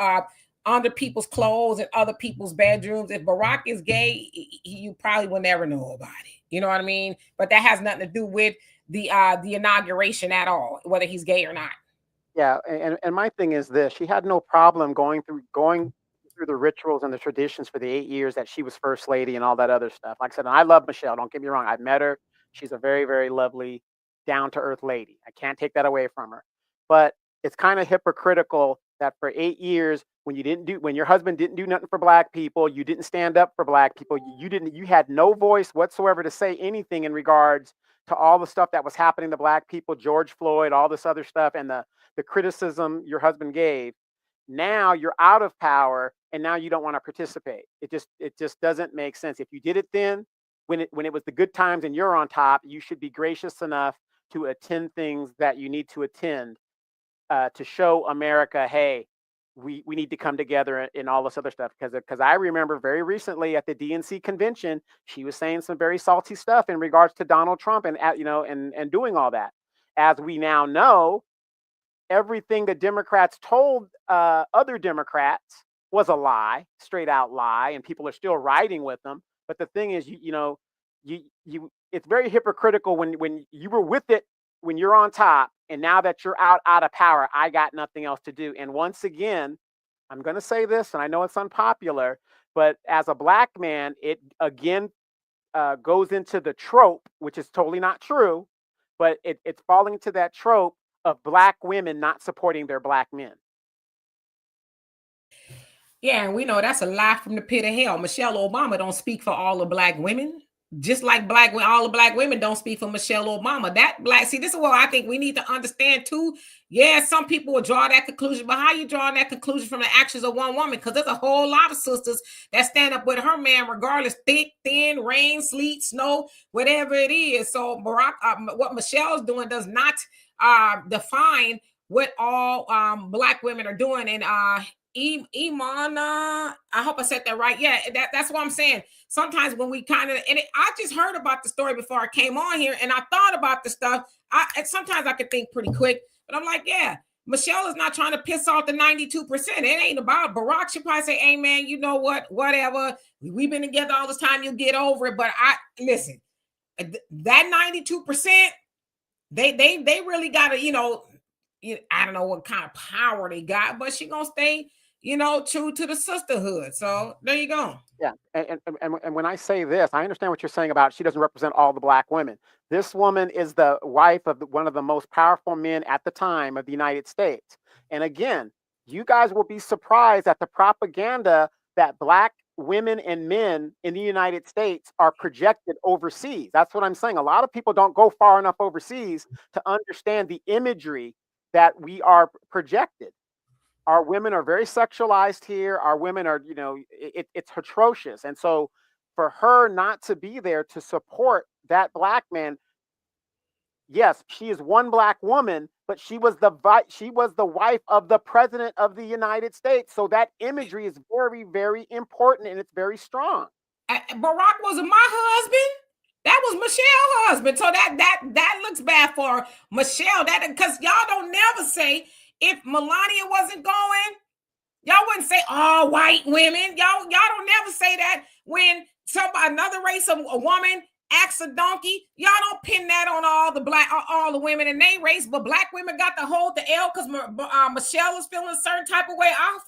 under people's clothes and other people's bedrooms. If Barack is gay, you probably will never know about it. You know what I mean? But that has nothing to do with the inauguration at all, whether he's gay or not. Yeah, and my thing is this: she had no problem going through the rituals and the traditions for the 8 years that she was first lady and all that other stuff. Like I said, and I love Michelle. Don't get me wrong. I've met her. She's a very, very lovely, down to earth lady. I can't take that away from her. But it's kind of hypocritical that for 8 years, when your husband didn't do nothing for black people, you didn't stand up for black people. You had no voice whatsoever to say anything in regards to all the stuff that was happening to black people, George Floyd, all this other stuff, and the criticism your husband gave. Now you're out of power, and now you don't want to participate. It just doesn't make sense. If you did it then, when it was the good times and you're on top, you should be gracious enough to attend things that you need to attend, to show America, hey, we need to come together and all this other stuff. Because I remember very recently at the DNC convention, she was saying some very salty stuff in regards to Donald Trump and and doing all that. As we now know, everything the Democrats told other Democrats was a lie, straight out lie, and people are still riding with them. But the thing is, it's very hypocritical when you were with it when you're on top, and now that you're out of power, I got nothing else to do. And once again, I'm going to say this, and I know it's unpopular, but as a black man, it again goes into the trope, which is totally not true, but it's falling into that trope of black women not supporting their black men. Yeah, and we know that's a lie from the pit of hell. Michelle Obama don't speak for all the black women. Just like all the black women don't speak for Michelle Obama. See, this is what I think we need to understand too. Yeah, some people will draw that conclusion, but how you drawing that conclusion from the actions of one woman? Because there's a whole lot of sisters that stand up with her man, regardless, thick, thin, rain, sleet, snow, whatever it is. So Barack, what Michelle's doing does not define what all black women are doing. And Imana, I hope I said that right. Yeah, that's what I'm saying. Sometimes when we I just heard about the story before I came on here, and I thought about the stuff. Sometimes I could think pretty quick, but I'm like, yeah, Michelle is not trying to piss off the 92%. It ain't about Barack. She probably say, hey man, you know what? Whatever. We've been together all this time. You'll get over it. But listen, that 92%, they really got to, I don't know what kind of power they got, but she gonna stay, true to the sisterhood. So there you go. Yeah, and when I say this, I understand what you're saying about she doesn't represent all the black women. This woman is the wife of one of the most powerful men at the time of the United States. And again, you guys will be surprised at the propaganda that black women and men in the United States are projected overseas. That's what I'm saying. A lot of people don't go far enough overseas to understand the imagery that we are projected. Our women are very sexualized here. Our women are, it's atrocious. And so for her not to be there to support that black man, yes, she is one black woman, but she was the wife of the president of the United States. So that imagery is very, very important, and it's very strong. Barack wasn't my husband. That was Michelle's husband. So that looks bad for Michelle. That because y'all don't never say if Melania wasn't going, y'all wouldn't say all white women. Y'all don't never say that when another race of a woman acts a donkey. Y'all don't pin that on all the women in their race, but black women got to hold the L because Michelle is feeling a certain type of way. I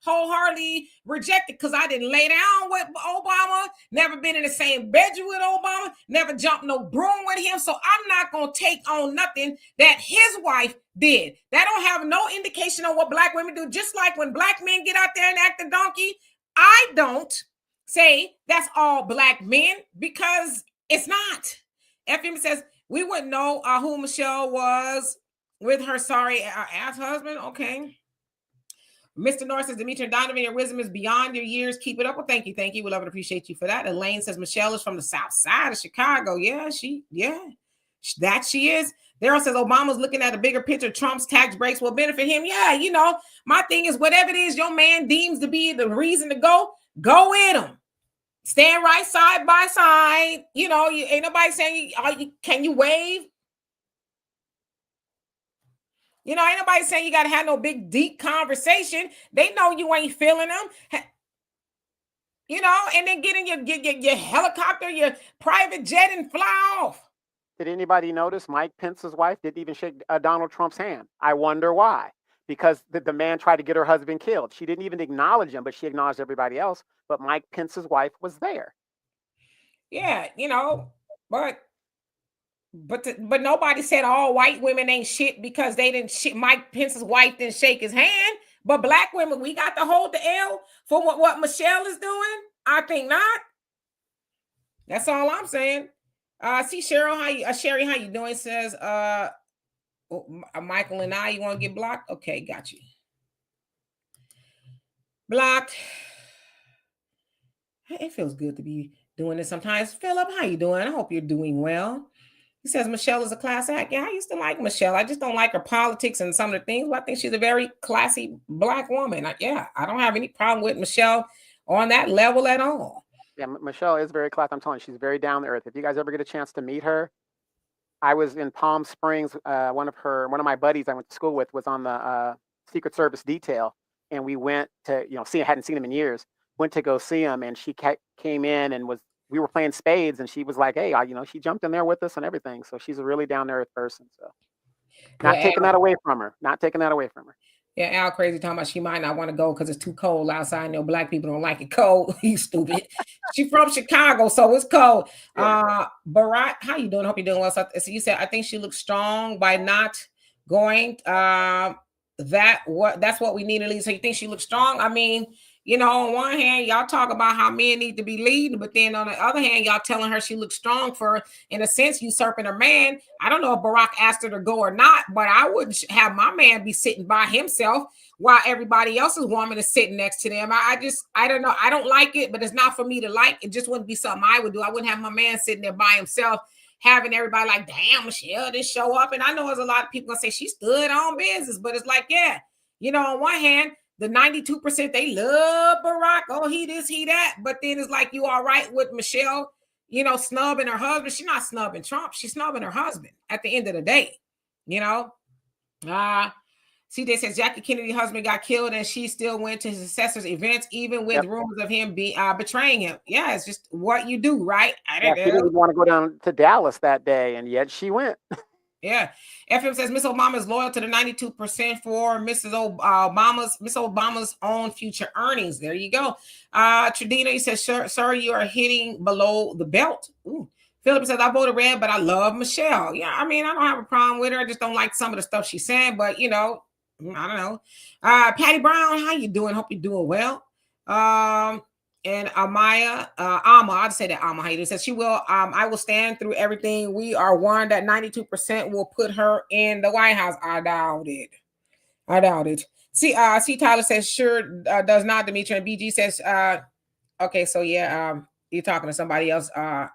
wholeheartedly rejected because I didn't lay down with Obama, never been in the same bedroom with Obama, never jumped no broom with him. So I'm not gonna take on nothing that his wife did. That don't have no indication on what black women do. Just like when black men get out there and act a donkey, I don't say that's all black men because it's not. FM says we wouldn't know who Michelle was with her sorry ass husband. Okay. Mr. North says, Demetri and Donovan, your wisdom is beyond your years. Keep it up. Well, thank you. Thank you. We love and appreciate you for that. Elaine says, Michelle is from the south side of Chicago. Yeah, that she is. Daryl says, Obama's looking at a bigger picture. Trump's tax breaks will benefit him. Yeah, my thing is whatever it is your man deems to be the reason to go with him. Stand right side by side. Ain't nobody saying, can you wave? Ain't nobody saying you got to have no big, deep conversation. They know you ain't feeling them. And then get in your helicopter, your private jet and fly off. Did anybody notice Mike Pence's wife didn't even shake Donald Trump's hand? I wonder why. Because the man tried to get her husband killed. She didn't even acknowledge him, but she acknowledged everybody else. But Mike Pence's wife was there. Yeah, but nobody said all white women ain't shit because they didn't shit. Mike Pence's wife didn't shake his hand. But black women, we got to hold the L for what Michelle is doing. I think not. That's all I'm saying. See Cheryl, Sherry, how you doing? Says Michael and I, you want to get blocked? Okay, got you. Blocked. It feels good to be doing this sometimes. Philip, how you doing? I hope you're doing well. He says Michelle is a class act. Yeah, I used to like Michelle. I just don't like her politics and some of the things, but I think she's a very classy black woman. I don't have any problem with Michelle on that level at all. Yeah, Michelle is very classy. I'm telling you, she's very down to earth. If you guys ever get a chance to meet her, I was in Palm Springs. One of my buddies I went to school with was on the Secret Service detail, and we went to hadn't seen him in years. Went to go see him, and she came in and we were playing spades, and she was like, hey, she jumped in there with us and everything. So she's a really down to earth person. So not taking that away from her. Yeah, Al crazy talking about she might not want to go because it's too cold outside. Black people don't like it cold. You stupid. She from Chicago, so it's cold. Yeah. Barat, how you doing? Hope you're doing well. So you said I think she looks strong by not going. That's what we need to lead. So you think she looks strong? I mean, on one hand, y'all talk about how men need to be leading, but then on the other hand, y'all telling her she looks strong for, in a sense, usurping her man. I don't know if Barack asked her to go or not, but I wouldn't have my man be sitting by himself while everybody else's woman is sitting next to them. I don't know. I don't like it, but it's not for me to like. It just wouldn't be something I would do. I wouldn't have my man sitting there by himself, having everybody like, damn, Michelle didn't show up. And I know there's a lot of people gonna say she stood on business, but it's like, yeah, on one hand, the 92%, they love Barack. Oh, he this, he that. But then it's like, you all right with Michelle, snubbing her husband. She's not snubbing Trump. She's snubbing her husband at the end of the day. CJ says Jackie Kennedy's husband got killed and she still went to his successor's events, even with rumors of him betraying him. Yeah, it's just what you do, right? She didn't want to go down to Dallas that day, and yet she went. Yeah. FM says Miss Obama is loyal to the 92% for Miss Obama's own future earnings. There you go. Tradina, he says, sir, you are hitting below the belt. Ooh. Philip says, I voted red, but I love Michelle. Yeah, I mean, I don't have a problem with her. I just don't like some of the stuff she's saying, but I don't know. Patty Brown, how you doing? Hope you're doing well. And Amaya, I'd say that Alma, how you do? Says she will. I will stand through everything. We are warned that 92% will put her in the White House. I doubt it. See, Tyler says sure does not. Demetri and BG says, okay, so yeah, you're talking to somebody else. I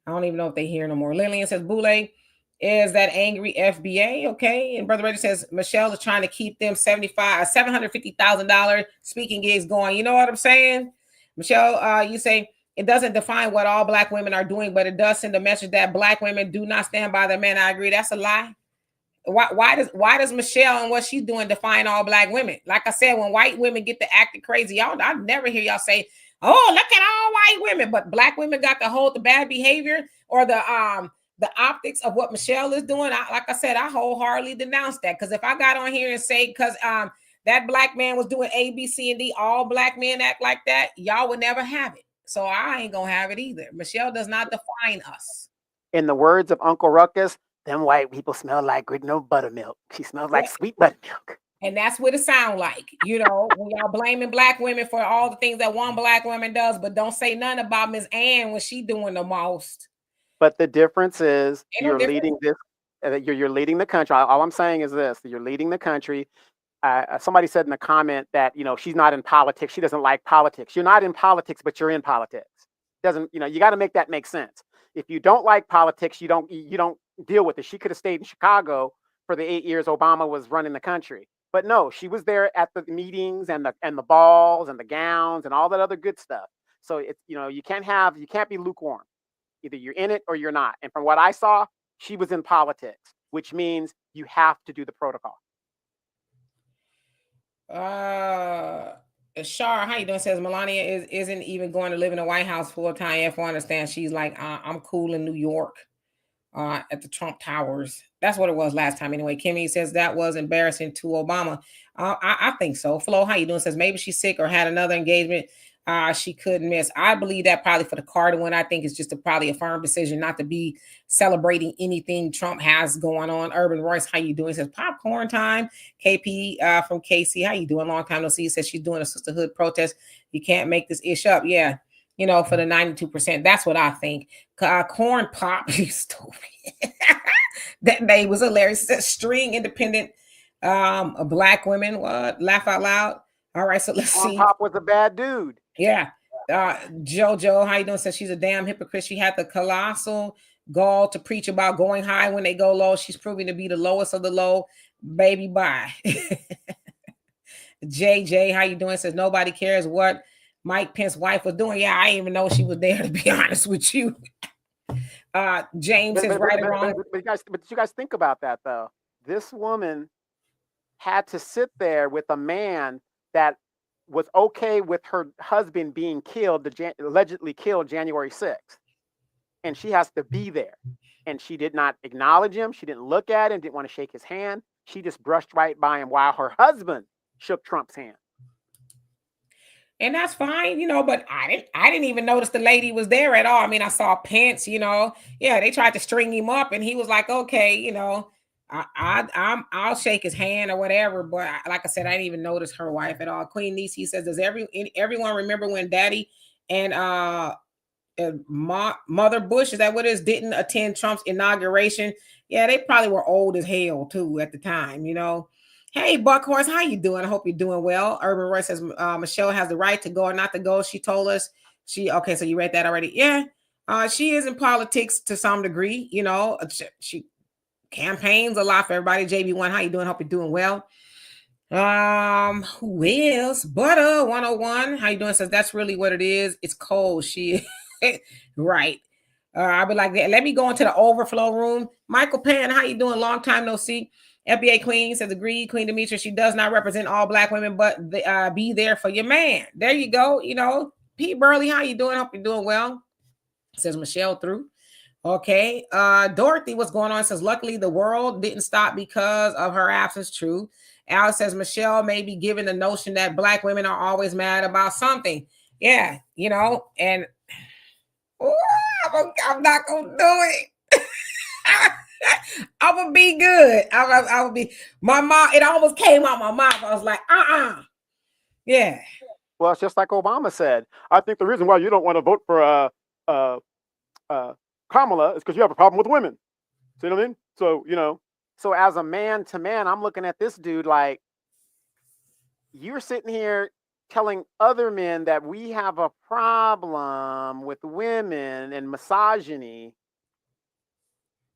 don't even know if they hear no more. Lillian says Boulay is that angry FBA, okay? And Brother Reggie says Michelle is trying to keep them $750,000 speaking gigs going. You know what I'm saying? Michelle, you say It doesn't define what all black women are doing, but it does send a message that black women do not stand by their men. I agree. That's a lie. Why does Michelle and what she's doing define all black women? Like I said, when white women get to acting crazy, y'all, I never hear y'all say, "Oh, look at all white women," but black women got to hold the bad behavior or the optics of what Michelle is doing. Like I said, I wholeheartedly denounce that, because if I got on here and say because that black man was doing A, B, C, and D, all black men act like that, y'all would never have it. So I ain't gonna have it either. Michelle does not define us. In the words of Uncle Ruckus, them white people smell like no buttermilk. She smells like sweet buttermilk. And that's what it sounds like, when y'all blaming black women for all the things that one black woman does, but don't say nothing about Miss Ann when she doing the most. But the difference is Ain't no leading this. You're leading the country. All I'm saying is this: you're leading the country. Somebody said in the comment that she's not in politics. She doesn't like politics. You're not in politics, but you're in politics. Doesn't you got to make that make sense. If you don't like politics, you don't deal with it. She could have stayed in Chicago for the 8 years Obama was running the country. But no, she was there at the meetings and the balls and the gowns and all that other good stuff. So it's you can't be lukewarm. Either you're in it or you're not. And from what I saw, she was in politics, which means you have to do the protocol. Shar, how you doing? Says Melania isn't even going to live in the White House full time. If I understand, she's like, I'm cool in New York, at the Trump Towers. That's what it was last time. Anyway, Kimmy says that was embarrassing to Obama. I think so. Flo, how you doing? Says maybe she's sick or had another engagement she couldn't miss. I believe that probably for the Carter one. I think it's just probably a firm decision not to be celebrating anything Trump has going on. Urban Royce, how you doing? Says popcorn time. KP from KC, how you doing? Long time no see. Says she's doing a sisterhood protest. You can't make this ish up. Yeah. For the 92%. That's what I think. Corn Pop, you stupid. That name was hilarious. String independent black women. What? Laugh out loud. All right, so let's see. Pop was a bad dude. Yeah. JoJo, how you doing? Says she's a damn hypocrite. She had the colossal gall to preach about going high when they go low. She's proving to be the lowest of the low. Baby, bye. JJ, how you doing? Says nobody cares what Mike Pence's wife was doing. Yeah, I didn't even know she was there, to be honest with you. James is right or wrong. But you guys think about that, though. This woman had to sit there with a man that was okay with her husband being killed, allegedly killed January 6th. And she has to be there. And she did not acknowledge him. She didn't look at him, didn't want to shake his hand. She just brushed right by him while her husband shook Trump's hand. And that's fine, but I didn't even notice the lady was there at all. I mean, I saw Pence, yeah, they tried to string him up and he was like, okay, I'll shake his hand or whatever. But like I said, I didn't even notice her wife at all. Queen Niecy says, does everyone remember when Daddy and Mother Bush, is that what it is, didn't attend Trump's inauguration? Yeah, they probably were old as hell too at the time, Hey, Buckhorse, how you doing? I hope you're doing well. Urban Roy says Michelle has the right to go or not to go. She told us okay, so you read that already. Yeah, she is in politics to some degree. She campaigns a lot for everybody. JB1, how you doing? Hope you're doing well. Who else? Butter 101, how you doing? Says that's really what it is. It's cold. She right. I'll be like, let me go into the overflow room. Michael Pan, how you doing? Long time no see. FBA Queen says, agreed. Queen Demetra, she does not represent all black women, but be there for your man. There you go. Pete Burley, how you doing? Hope you're doing well. Says Michelle through. Okay. Dorothy, what's going on? Says, luckily the world didn't stop because of her absence. True. Al says, Michelle may be given the notion that black women are always mad about something. Yeah, and I'm not going to do it. I'm gonna be good. I will be. My mom. It almost came out my mouth. I was like, yeah. Well, it's just like Obama said. I think the reason why you don't want to vote for Kamala is because you have a problem with women. See what I mean? So So as a man to man, I'm looking at this dude like, you're sitting here telling other men that we have a problem with women and misogyny.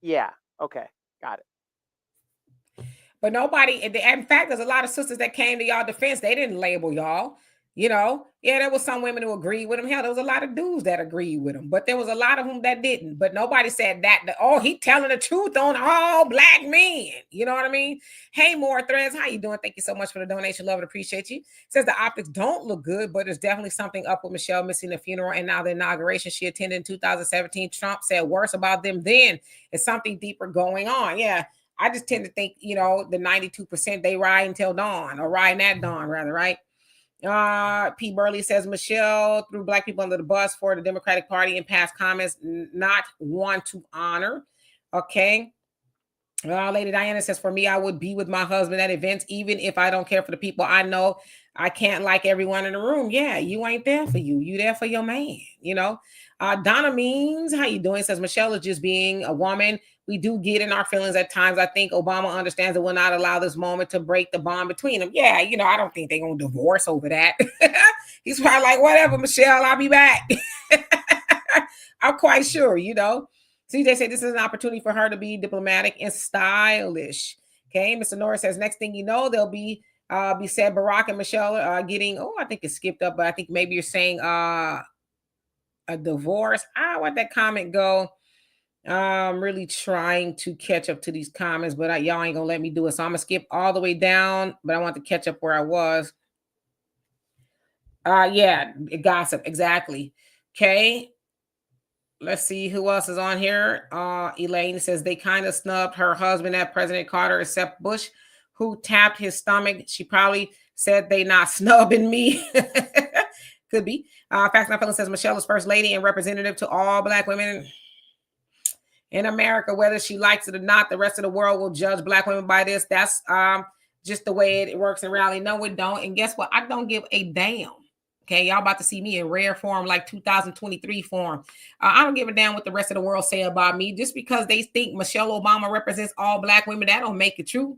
Yeah. Okay, got it. But nobody, in fact, there's a lot of sisters that came to y'all defense. They didn't label y'all. Yeah, there was some women who agreed with him. Hell, there was a lot of dudes that agreed with him, but there was a lot of them that didn't. But nobody said that, oh, he telling the truth on all black men. You know what I mean? Hey, more threads. How you doing? Thank you so much for the donation. Love and appreciate you. Says the optics don't look good, but there's definitely something up with Michelle missing the funeral and now the inauguration she attended in 2017. Trump said worse about them then. It's something deeper going on. Yeah. I just tend to think, the 92% they ride until dawn, or riding at dawn, rather, right? P. Burley says Michelle threw black people under the bus for the Democratic Party in past comments, not one to honor. Okay. Lady Diana says, for me, I would be with my husband at events, even if I don't care for the people I know. I can't like everyone in the room. Yeah, you ain't there for you. You there for your man, Donna Means, how you doing? Says Michelle is just being a woman. We do get in our feelings at times. I think Obama understands and will not allow this moment to break the bond between them. Yeah, I don't think they're going to divorce over that. He's probably like, whatever, Michelle, I'll be back. I'm quite sure, CJ said this is an opportunity for her to be diplomatic and stylish. Okay, Mr. Norris says next thing you know, there'll be said Barack and Michelle getting, I think it skipped up, but I think maybe you're saying a divorce. Where'd that comment go? I'm really trying to catch up to these comments, but y'all ain't gonna let me do it. So I'm gonna skip all the way down, but I want to catch up where I was. Yeah, gossip, exactly. Okay. Let's see who else is on here. Elaine says they kind of snubbed her husband at President Carter, except Bush, who tapped his stomach. She probably said they not snubbing me. Could be. Facts Not Feeling says Michelle is first lady and representative to all black women in America, whether she likes it or not. The rest of the world will judge black women by this. That's just the way it works in reality. No, it don't. And guess what? I don't give a damn. Okay, y'all about to see me in rare form, like 2023 form. I don't give a damn what the rest of the world say about me. Just because they think Michelle Obama represents all black women, that don't make it true.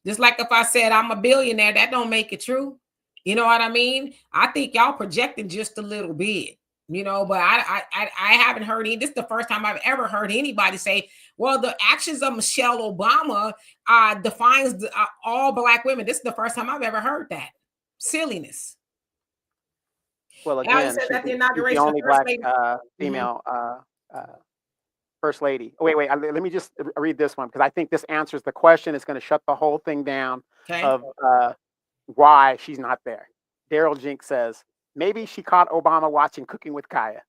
Just like if I said I'm a billionaire, that don't make it true. You know what I mean? I think y'all projecting just a little bit. But I haven't heard any. This is the first time I've ever heard anybody say, well, the actions of Michelle Obama defines all black women. This is the first time I've ever heard that. Silliness. Well, again, she's the only black female first lady. Oh, wait. Let me just read this one, because I think this answers the question. It's going to shut the whole thing down of why she's not there. Daryl Jink says, maybe she caught Obama watching Cooking with Kaya.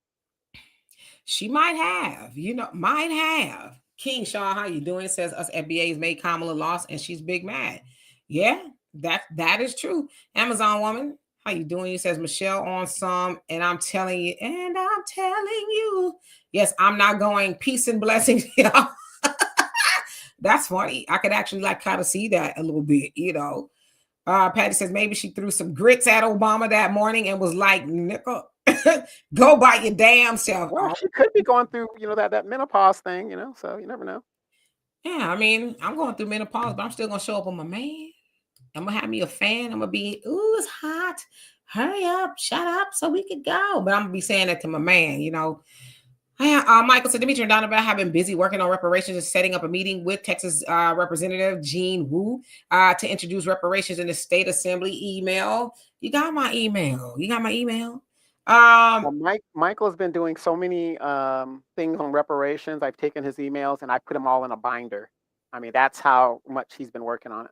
She might have, might have. King Shaw, how you doing? Says us FBA's made Kamala lost and she's big mad. Yeah, that is true. Amazon woman, how you doing? He says Michelle on some, and I'm telling you. Yes, I'm not going. Peace and blessings, y'all. That's funny. I could actually kind of see that a little bit, Patty says maybe she threw some grits at Obama that morning and was like, nickel, go by your damn self. Well, she could be going through, that menopause thing, so you never know. Yeah, I mean, I'm going through menopause, but I'm still going to show up on my man. I'm going to have me a fan. I'm going to be, ooh, it's hot. Hurry up, shut up so we could go. But I'm going to be saying that to my man, Michael said, Dimitri and Donovan have been busy working on reparations and setting up a meeting with Texas Representative Gene Wu to introduce reparations in the state assembly. Email. You got my email. Well, Michael has been doing so many things on reparations. I've taken his emails and I put them all in a binder. I mean, that's how much he's been working on it.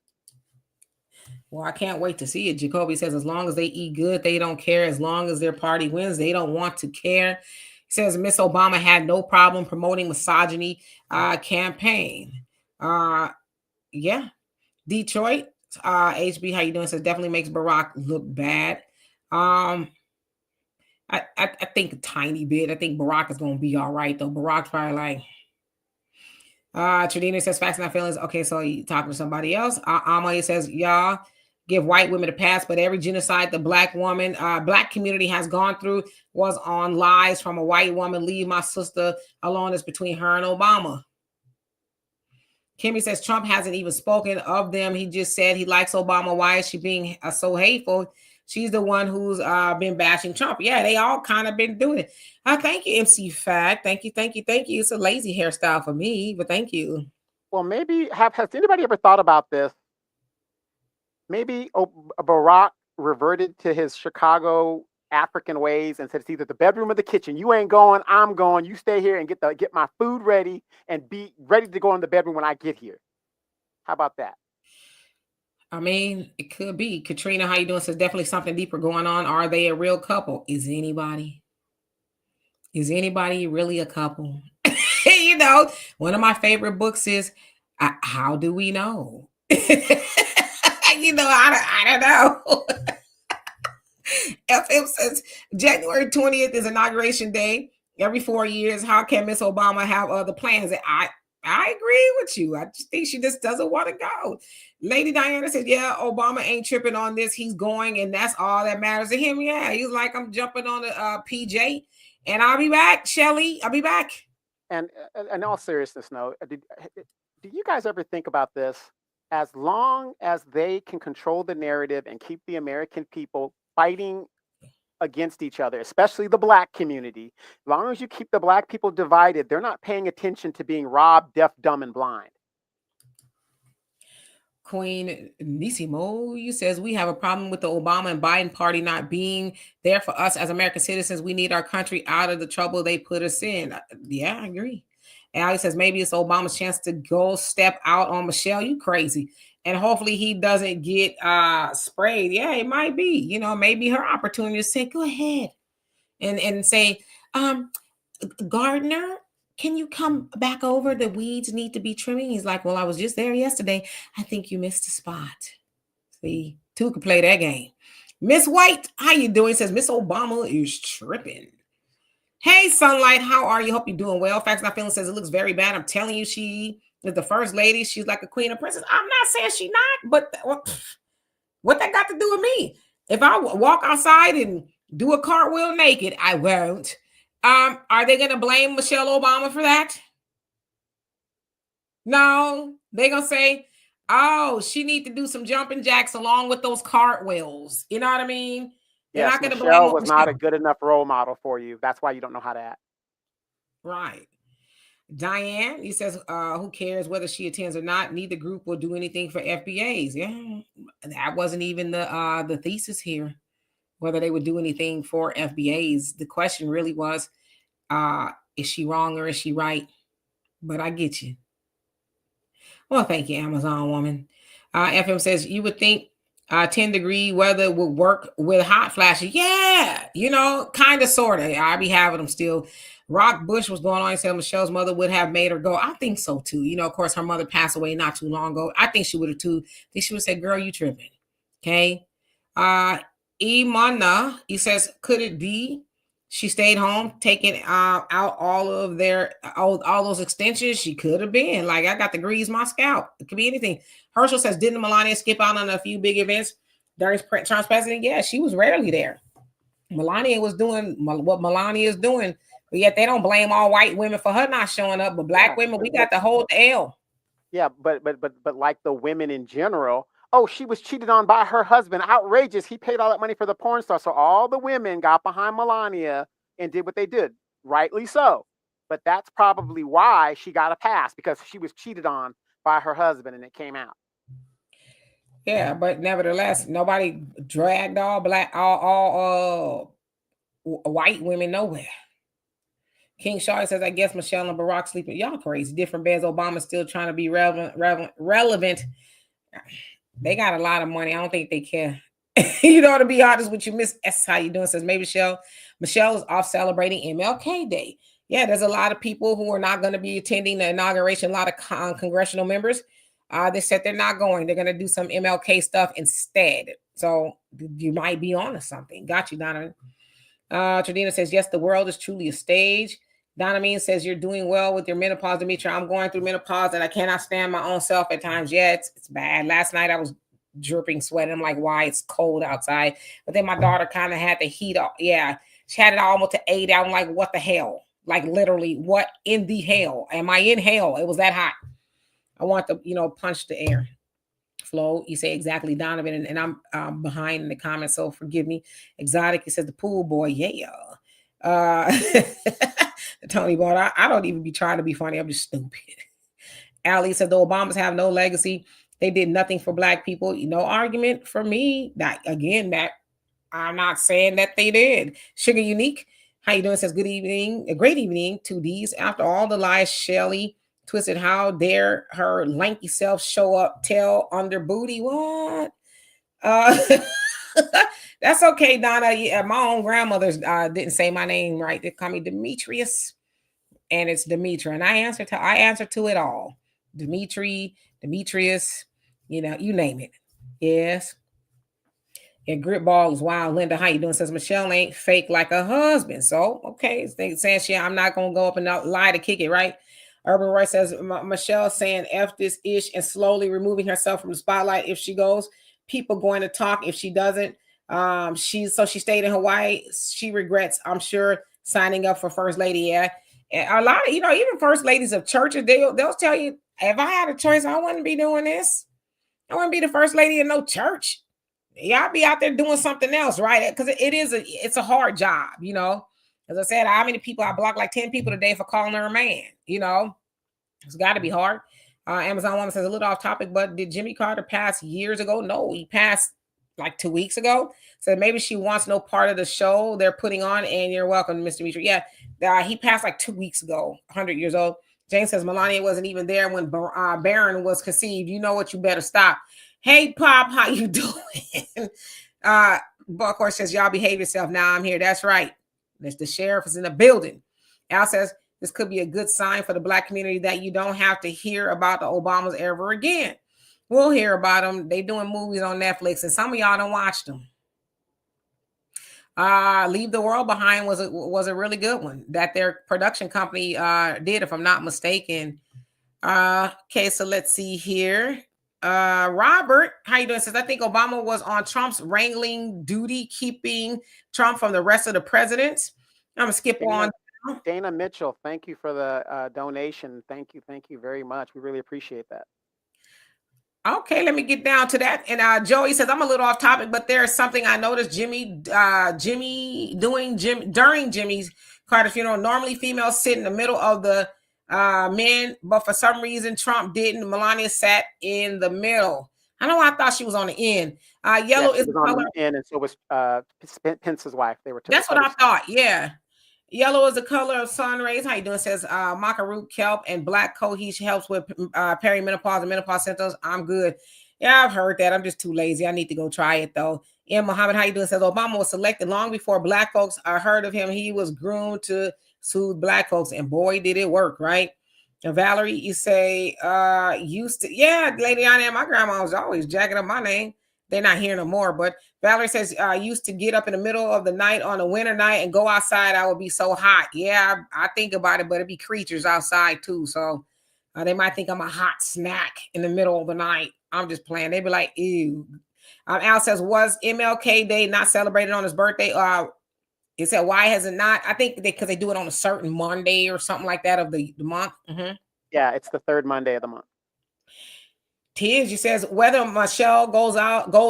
Well, I can't wait to see it. Jacoby says, as long as they eat good, they don't care. As long as their party wins, they don't want to care. He says Miss Obama had no problem promoting misogyny campaign. Yeah. Detroit, HB, how you doing? Says definitely makes Barack look bad. I think a tiny bit. I think Barack is going to be all right, though. Barack's probably like, Tradina says facts not feelings. Okay, so you talking to somebody else. Amalie says, y'all give white women a pass, but every genocide the black community has gone through was on lies from a white woman. Leave my sister alone. It's between her and Obama. Kimmy says Trump hasn't even spoken of them. He just said he likes Obama. Why is she being so hateful? She's the one who's been bashing Trump. Yeah, they all kind of been doing it. Thank you, MC Fat. Thank you. It's a lazy hairstyle for me, but thank you. Well, maybe has anybody ever thought about this? Maybe Barack reverted to his Chicago African ways and said it's either the bedroom or the kitchen. You ain't going, I'm going. You stay here and get my food ready and be ready to go in the bedroom when I get here. How about that? I mean, it could be. Katrina, how you doing? Says definitely something deeper going on. Are they a real couple? Is anybody really a couple? One of my favorite books is How Do We Know? I don't know. FM says January 20th is inauguration day. Every 4 years, how can Miss Obama have other plans? I agree with you. I just think she just doesn't want to go. Lady Diana said, yeah, Obama ain't tripping on this. He's going, and that's all that matters to him. Yeah, he's like, I'm jumping on the PJ, and I'll be back, Shelly. I'll be back. And in all seriousness, no, do you guys ever think about this? As long as they can control the narrative and keep the American people fighting against each other, especially the black community, as long as you keep the black people divided, they're not paying attention to being robbed, deaf, dumb, and blind. Queen Nisimo, you says we have a problem with the Obama and Biden party not being there for us as American citizens. We need our country out of the trouble they put us in. Yeah, I agree. And Ali says maybe it's Obama's chance to go step out on Michelle. You crazy. And hopefully he doesn't get sprayed. Yeah, it might be. Maybe her opportunity to say, go ahead and say, Gardner, can you come back over? The weeds need to be trimming. He's like, well, I was just there yesterday. I think you missed a spot. See, two could play that game. Miss White, how you doing? Says Miss Obama is tripping. Hey, Sunlight, how are you? Hope you're doing well. Facts Not Feeling says it looks very bad. I'm telling you, she is the first lady. She's like a queen or princess. I'm not saying she not, but what that got to do with me? If I walk outside and do a cartwheel naked, I won't. Are they gonna blame Michelle Obama for that? No, they're gonna say, oh, she need to do some jumping jacks along with those cartwheels. You know what I mean? They're Yes, not gonna Michelle blame was Michelle. not a good enough role model for you. That's why you don't know how to act. Right. Diane, he says, who cares whether she attends or not? Neither group will do anything for FBAs. Yeah, that wasn't even the thesis here, whether they would do anything for FBAs. The question really was, is she wrong or is she right? But I get you. Well, thank you, Amazon woman. FM says you would think 10-degree weather would work with hot flashes. Yeah, kind of, sort of. I be having them still. Rock Bush was going on and said Michelle's mother would have made her go. I think so too. Of course, her mother passed away not too long ago. I think she would have too. I think she would say, girl, you tripping. Okay. Imana, he says, could it be she stayed home, taking out all of all those extensions? She could have been like, I got to grease my scalp. It could be anything. Herschel says, didn't Melania skip out on a few big events during Trump's presidency? Yeah, she was rarely there. Melania was doing what Melania is doing, but yet they don't blame all white women for her not showing up. But black women, we got to hold the L. Yeah, but like the women in general. Oh, she was cheated on by her husband. Outrageous. He paid all that money for the porn star. So all the women got behind Melania and did what they did. Rightly so. But that's probably why she got a pass, because she was cheated on by her husband and it came out. Yeah, but nevertheless, nobody dragged all white women nowhere. King Shaw says, I guess Michelle and Barack sleeping. Y'all crazy. Different beds. Obama's still trying to be relevant. They got a lot of money. I don't think they care. To be honest with you, Miss S, how you doing? Says maybe Michelle is off celebrating MLK Day. Yeah, there's a lot of people who are not going to be attending the inauguration. A lot of congressional members. They said they're not going. They're going to do some MLK stuff instead. So you might be on to something. Got you, Donovan. Tradina says, yes, the world is truly a stage. Donovan says, you're doing well with your menopause, Demetria. I'm going through menopause and I cannot stand my own self at times. Yeah, it's bad. Last night I was dripping sweat. I'm like, why? It's cold outside. But then my daughter kind of had the heat off. Yeah, she had it almost to 80. I'm like, what the hell? Like literally, what in the hell? Am I in hell? It was that hot. I want to, punch the air. Flo, you say exactly, Donovan, and I'm behind in the comments, so forgive me. Exotic, he says the pool boy, yeah. Tony Bond, I don't even be trying to be funny. I'm just stupid. Ali said the Obamas have no legacy. They did nothing for Black people. No argument for me. That again, that I'm not saying that they did. Sugar Unique, how you doing? Says good evening, a great evening to these. After all the lies, Shelly twisted. How dare her lanky self show up? Tell under booty what? Uh, that's okay, Donna. Yeah, my own grandmother's didn't say my name right. They call me Demetrius, and it's Demetra, and I answer to it all. Dimitri, Demetrius, you name it. Yes. And Grit Ball is wild. Linda, how you doing? Says Michelle ain't fake like a husband. So okay, saying she, I'm not gonna go up and lie to kick it, right? Urban Roy says Michelle saying F this ish and slowly removing herself from the spotlight. If she goes, people going to talk. If she doesn't, she stayed in Hawaii. She regrets, I'm sure, signing up for First Lady. Yeah. And a lot of, even first ladies of churches, they'll tell you, if I had a choice, I wouldn't be doing this. I wouldn't be the first lady in no church. Y'all be out there doing something else, right? Because it's a hard job, As I said, how many people I blocked? Like 10 people today for calling her a man, It's got to be hard. Amazon woman says a little off topic, but did Jimmy Carter pass years ago? No, he passed like 2 weeks ago. So maybe she wants no part of the show they're putting on. And you're welcome, Mr. Mitchell. Yeah, he passed like 2 weeks ago, 100 years old. Jane says Melania wasn't even there when Barron was conceived. You know what? You better stop. Hey, Pop, how you doing? Buckhorse says, y'all behave yourself. Now I'm here. That's right. The sheriff is in the building. Al says, this could be a good sign for the Black community that you don't have to hear about the Obamas ever again. We'll hear about them. They doing movies on Netflix, and some of y'all don't watch them. Leave the World Behind was a really good one that their production company did, if I'm not mistaken. Okay, so let's see here. Robert, how you doing? Says I think Obama was on Trump's wrangling duty, keeping Trump from the rest of the presidents. I'm gonna skip on. Dana Mitchell, thank you for the donation. Thank you very much. We really appreciate that. Okay, let me get down to that. And Joey says I'm a little off topic, but there's something I noticed Jimmy doing during Jimmy's Carter funeral. Normally, females sit in the middle of the men, but for some reason Trump didn't. Melania sat in the middle. I know. I thought she was on the end. Yellow is on the end, and so was Pence's wife. They were. That's what I thought. Yeah. Yellow is the color of sun rays. How you doing? Says maca root, kelp, and black cohosh helps with perimenopause and menopause symptoms. I'm good. Yeah, I've heard that. I'm just too lazy. I need to go try it though. And Muhammad, how you doing? Says Obama was selected long before Black folks heard of him. He was groomed to soothe Black folks, and boy, did it work, right? And Valerie, you say used to, yeah, Lady Anna, my grandma was always jacking up my name. They're not here no more, but Valerie says, I used to get up in the middle of the night on a winter night and go outside. I would be so hot. Yeah, I think about it, but it'd be creatures outside too. So they might think I'm a hot snack in the middle of the night. I'm just playing. They'd be like, ew. Al says, was MLK Day not celebrated on his birthday? He said, why has it not? I think because they do it on a certain Monday or something like that of the month. Mm-hmm. Yeah, it's the third Monday of the month. Tiz, she says, whether Michelle goes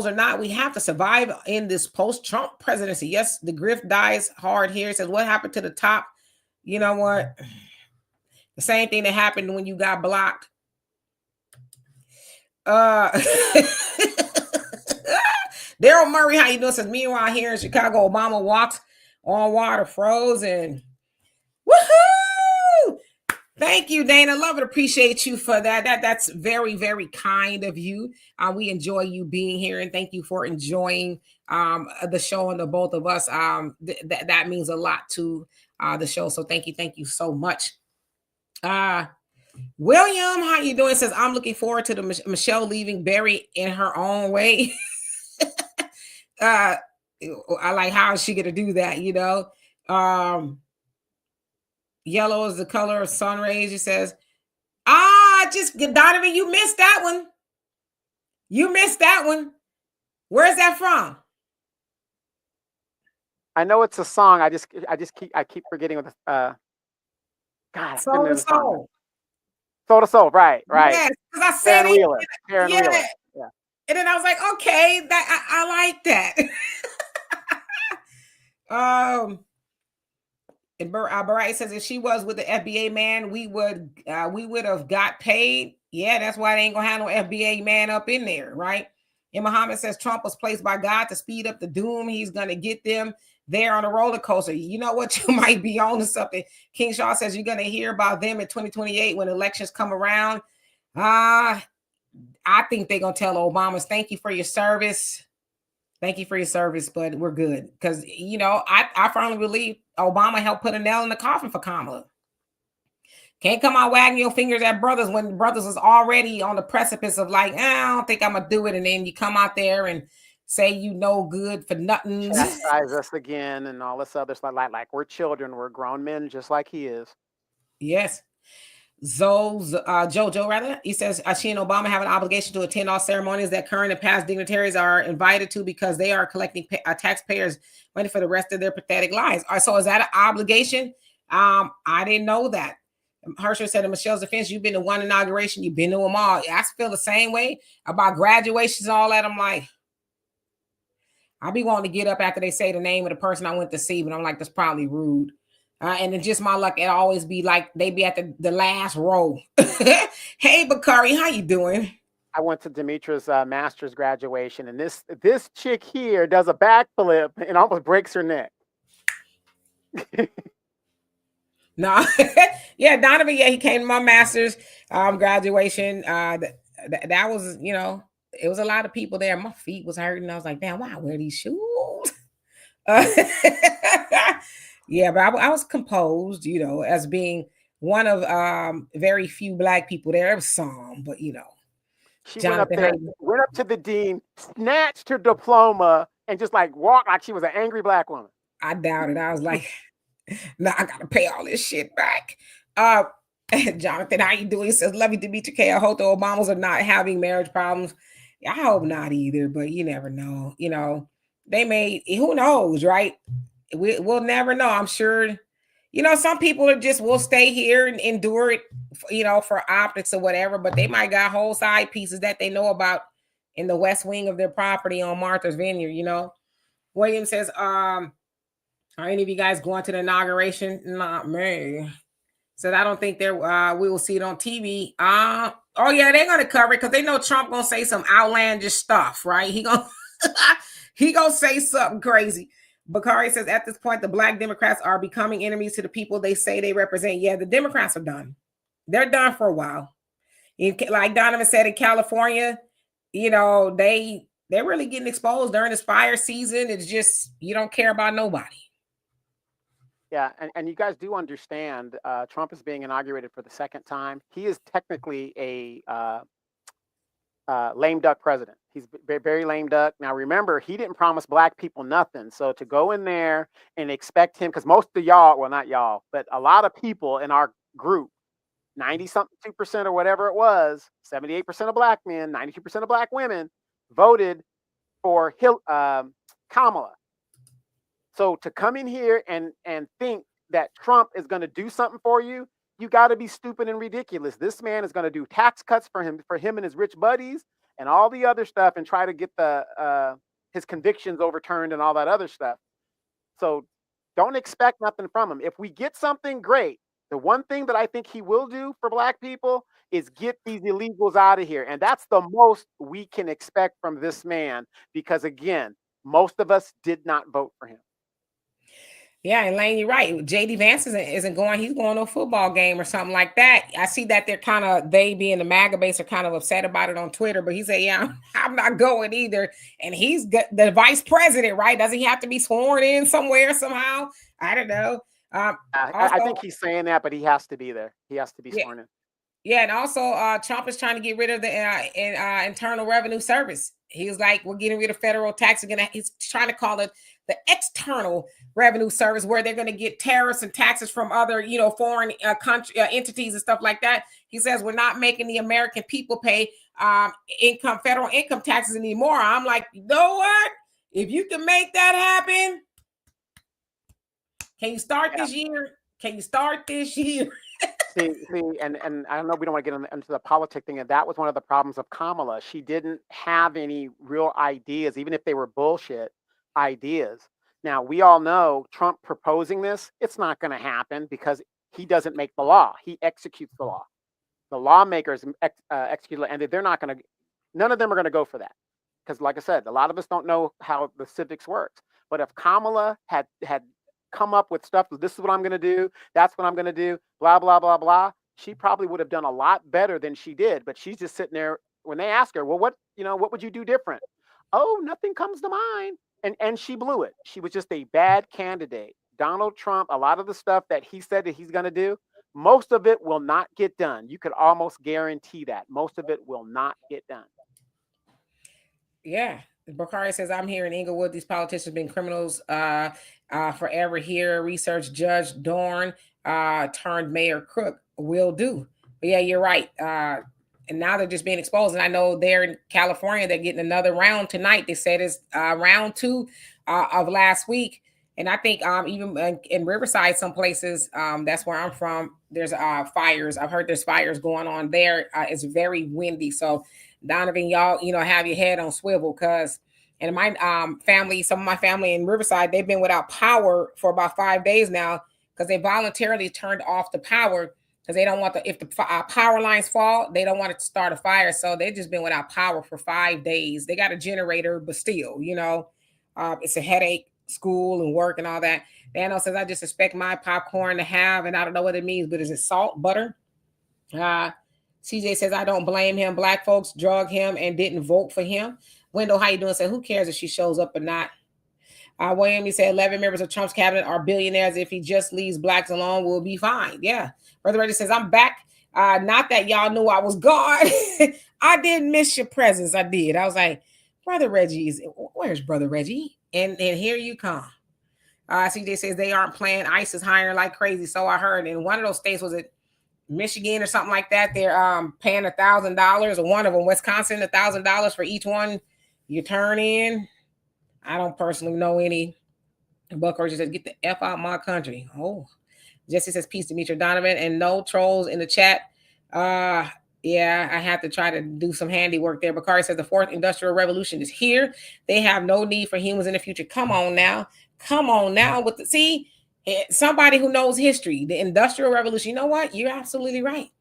or not, we have to survive in this post-Trump presidency. Yes, the grift dies hard here. It says, what happened to the top? You know what? The same thing that happened when you got blocked. Daryl Murray, how you doing? Says, meanwhile, here in Chicago, Obama walks on water, frozen. Woohoo! Thank you, Dana. Love and appreciate you for that. That's very, very kind of you. We enjoy you being here, and thank you for enjoying the show and the both of us. That means a lot to the show. So thank you so much. William, how you doing? Says I'm looking forward to the Michelle leaving Barry in her own way. I like how is she gonna do that? Yellow is the color of sun rays. It says, just Donovan, you missed that one. You missed that one. Where's that from? I know it's a song. I keep forgetting what the God. Soul to Soul. Soul to Soul, right. Yes, because I said it. Wheeler. Yeah. And then I was like, okay, that I like that. And Barack says if she was with the FBA man, we would have got paid. Yeah, that's why they ain't gonna have no FBA man up in there, right? And Muhammad says Trump was placed by God to speed up the doom. He's gonna get them there on a roller coaster. You know what? You might be on to something. King Shaw says you're gonna hear about them in 2028 when elections come around. I think they're gonna tell Obama's thank you for your service. Thank you for your service, but we're good. Because, I firmly believe Obama helped put a nail in the coffin for Kamala. Can't come out wagging your fingers at brothers when brothers is already on the precipice of like, I don't think I'm going to do it. And then you come out there and say you no good for nothing. Chastise us again and all this other stuff. Like we're children. We're grown men just like he is. Yes. Jojo rather, he says she and Obama have an obligation to attend all ceremonies that current and past dignitaries are invited to because they are collecting taxpayers' money for the rest of their pathetic lives. All right, so is that an obligation? I didn't know that. Herschel said, in Michelle's defense, you've been to one inauguration, you've been to them all. I feel the same way about graduations and all that. I'm like, I'll be wanting to get up after they say the name of the person I went to see, but I'm like, that's probably rude. And it's just my luck. It always be like they be at the last row. Hey, Bakari, how you doing? I went to Demetra's master's graduation, and this chick here does a backflip and almost breaks her neck. No, yeah, Donovan. Yeah, he came to my master's graduation. That was, it was a lot of people there. My feet was hurting. I was like, damn, why I wear these shoes? Yeah, but I was composed, as being one of very few Black people there. There was some, but she Jonathan, went up to the dean, snatched her diploma, and just like walked like she was an angry Black woman. I doubt it. I was like, no, I gotta pay all this shit back. Jonathan, how you doing? He says, love you, Demetra K. I hope the Obamas are not having marriage problems. I hope not either, but you never know. They may, who knows, right? We'll never know. I'm sure, some people are just will stay here and endure it, for optics or whatever, but they might got whole side pieces that they know about in the west wing of their property on Martha's Vineyard, William says, are any of you guys going to the inauguration? Not me. Said I don't think we will see it on TV. Oh yeah, they're gonna cover it because they know Trump gonna say some outlandish stuff, right? He gonna say something crazy. Bakari says at this point, the Black Democrats are becoming enemies to the people they say they represent. Yeah, the Democrats are done. They're done for a while. Like Donovan said, in California, they're really getting exposed during this fire season. It's just you don't care about nobody. Yeah, and you guys do understand Trump is being inaugurated for the second time. He is technically a lame duck president. He's very, very lame duck. Now, remember, he didn't promise Black people nothing. So to go in there and expect him, because most of y'all, well, not y'all, but a lot of people in our group, 90-something 2% or whatever it was, 78% of Black men, 92% of Black women voted for Kamala. So to come in here and think that Trump is going to do something for you, you got to be stupid and ridiculous. This man is going to do tax cuts for him and his rich buddies and all the other stuff and try to get his convictions overturned and all that other stuff. So don't expect nothing from him. If we get something great, the one thing that I think he will do for Black people is get these illegals out of here. And that's the most we can expect from this man because, again, most of us did not vote for him. Yeah, and Lane, you're right. JD Vance isn't going. He's going to a football game or something like that. I see that they being the MAGA base are kind of upset about it on Twitter. But he said, "Yeah, I'm not going either." And he's the vice president, right? Doesn't he have to be sworn in somewhere somehow? I don't know. I think he's saying that, but he has to be there. He has to be sworn in. Yeah, and also Trump is trying to get rid of the Internal Revenue Service. He was like, we're getting rid of federal tax. He's trying to call it the External Revenue Service, where they're going to get tariffs and taxes from other, foreign country entities and stuff like that. He says we're not making the American people pay federal income taxes anymore. I'm like, you know what? If you can make that happen, can you start this year? Can you start this year? See, and I don't know, we don't want to get into the politic thing, and that was one of the problems of Kamala. She didn't have any real ideas, even if they were bullshit ideas. Now, we all know Trump proposing this, it's not going to happen because he doesn't make the law. He executes the law. The lawmakers execute it, and they're not going to, none of them are going to go for that. Because, like I said, a lot of us don't know how the civics works. But if Kamala had come up with stuff, this is what I'm going to do, that's what I'm going to do, blah, blah, blah, blah, she probably would have done a lot better than she did. But she's just sitting there when they ask her, well, what would you do different? Oh, nothing comes to mind. And she blew it. She was just a bad candidate. Donald Trump, a lot of the stuff that he said that he's going to do, most of it will not get done. You could almost guarantee that. Most of it will not get done. Yeah. Bakari says, I'm here in Inglewood. These politicians have been criminals forever here. Research Judge Dorn turned Mayor Crook will do. But yeah, you're right. And now they're just being exposed. And I know they're in California. They're getting another round tonight. They said it's round 2 of last week. And I think even in Riverside, some places, that's where I'm from, there's fires. I've heard there's fires going on there. It's very windy. So Donovan, y'all, have your head on swivel, because and my family, some of my family in Riverside, they've been without power for about 5 days now because they voluntarily turned off the power because they don't want if the power lines fall, they don't want it to start a fire. So they've just been without power for 5 days. They got a generator, but still, it's a headache, school and work and all that. Daniel says, I just expect my popcorn to have, and I don't know what it means, but is it salt, butter? CJ says, I don't blame him. Black folks drug him and didn't vote for him. Wendell, how you doing? Said, who cares if she shows up or not? William, he said 11 members of Trump's cabinet are billionaires. If he just leaves blacks alone, we'll be fine. Yeah. Brother Reggie says, I'm back. Not that y'all knew I was gone. I didn't miss your presence. I did. I was like, Brother Reggie, where's Brother Reggie? And here you come. CJ says they aren't playing. ICE is hiring like crazy. So I heard. In one of those states, was it Michigan or something like that? They're paying $1,000, or one of them, Wisconsin, $1,000 for each one you turn in. I don't personally know any. Buck Orchard says, get the F out my country. Oh, Jesse says, peace, Demetri Donovan, and no trolls in the chat. Yeah, I have to try to do some handiwork there. Bakari says the 4th industrial revolution is here. They have no need for humans in the future. Come on now. With somebody who knows history, the industrial revolution. You know what? You're absolutely right.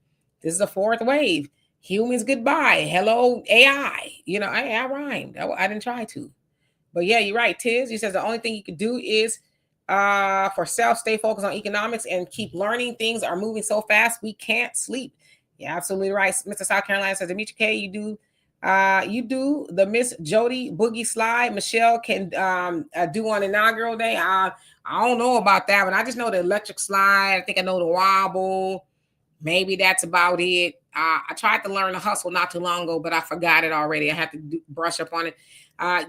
This is a 4th wave. Humans goodbye. Hello, AI. I rhymed. I didn't try to. But yeah, you're right, Tiz. He says the only thing you can do is for self, stay focused on economics and keep learning. Things are moving so fast, we can't sleep. Yeah, absolutely right. Mr. South Carolina says, Demetri K, you do the Miss Jody Boogie slide. Michelle can do on inaugural day. I don't know about that one. I just know the electric slide. I think I know the wobble. Maybe that's about it. I tried to learn the hustle not too long ago, but I forgot it already. I have to brush up on it.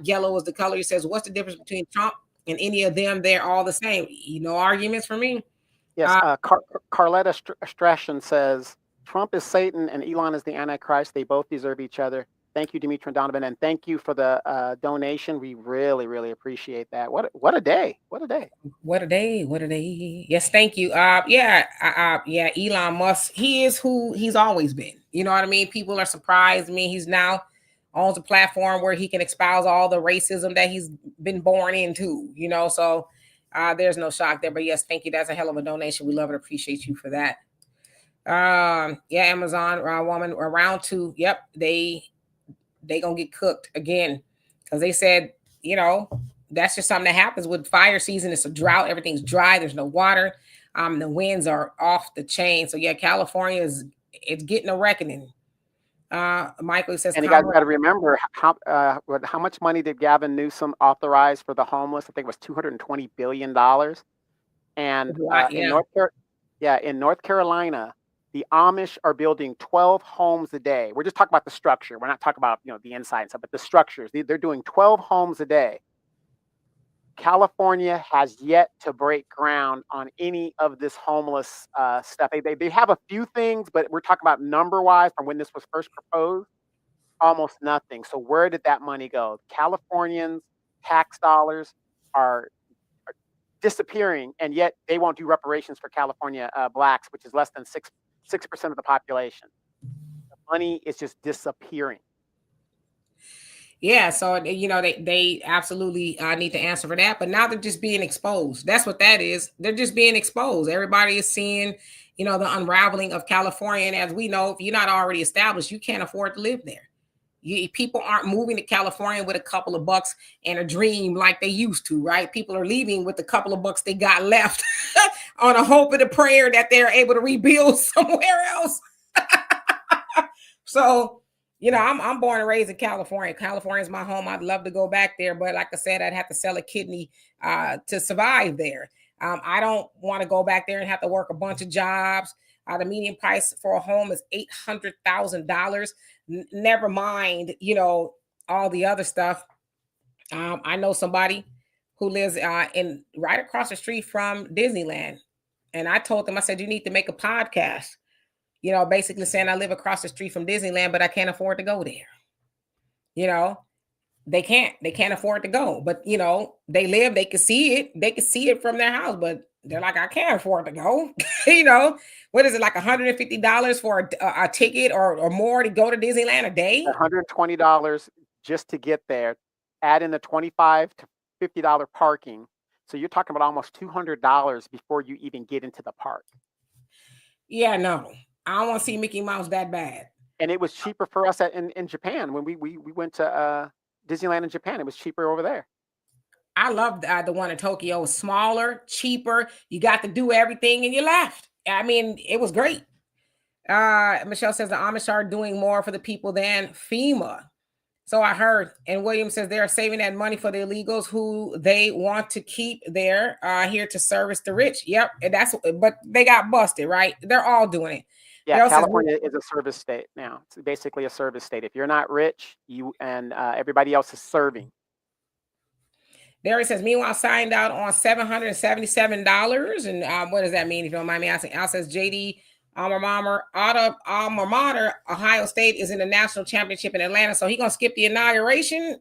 Yellow is the color. He says, what's the difference between Trump and any of them? They're all the same. No arguments for me. Yes, Carletta Strashan says, Trump is Satan and Elon is the Antichrist. They both deserve each other. Thank you, Demetri and Donovan, and thank you for the donation. We really, really appreciate that. What a day! What a day! What a day! What a day! Yes, thank you. Yeah, Elon Musk. He is who he's always been. You know what I mean? People are surprised. He's now owns a platform where he can espouse all the racism that he's been born into. So there's no shock there. But yes, thank you. That's a hell of a donation. We love and appreciate you for that. Yeah, Amazon woman round 2. Yep, they gonna get cooked again because they said that's just something that happens with fire season. It's a drought. Everything's dry. There's no water. The winds are off the chain. So yeah, California it's getting a reckoning. Michael says, and you guys got to remember how much money did Gavin Newsom authorize for the homeless? I think it was $220 billion. And in North Carolina, the Amish are building 12 homes a day. We're just talking about the structure. We're not talking about the inside and stuff, but the structures. They're doing 12 homes a day. California has yet to break ground on any of this homeless stuff. They have a few things, but we're talking about number-wise from when this was first proposed, almost nothing. So where did that money go? Californians' tax dollars are disappearing, and yet they won't do reparations for California blacks, which is less than 6% of the population. The money is just disappearing. Yeah, so they absolutely need to answer for that. But now they're just being exposed. That's what that is. They're just being exposed. Everybody is seeing, the unraveling of California. And as we know, if you're not already established, you can't afford to live there. People aren't moving to California with a couple of bucks and a dream like they used to, right? People are leaving with a couple of bucks they got left on a hope and a prayer that they're able to rebuild somewhere else. So, I'm born and raised in California. California is my home. I'd love to go back there, but like I said, I'd have to sell a kidney to survive there. I don't want to go back there and have to work a bunch of jobs. The median price for a home is $800,000. Never mind, all the other stuff. I know somebody who lives in right across the street from Disneyland, and I told them, I said, you need to make a podcast. Basically saying I live across the street from Disneyland, but I can't afford to go there. You know, they can't afford to go, but they can see it from their house, but they're like, I can't afford to go. What is it, like $150 for a ticket or more to go to Disneyland a day? $120 just to get there. Add in the $25 to $50 parking. So you're talking about almost $200 before you even get into the park. Yeah, no, I don't want to see Mickey Mouse that bad. And it was cheaper for us in Japan when we went to Disneyland in Japan. It was cheaper over there. I love the one in Tokyo. Smaller, cheaper. You got to do everything and you left. I mean, it was great. Michelle says the Amish are doing more for the people than FEMA. So I heard. And William says they are saving that money for the illegals who they want to keep there here to service the rich. Yep. And but they got busted, right? They're all doing it. Yeah, California is a service state now. It's basically a service state. If you're not rich, you and everybody else is serving. There it says, meanwhile, signed out on $777. And what does that mean, if you don't mind me asking? Al says, JD alma mater, Ohio State is in the national championship in Atlanta. So he's going to skip the inauguration?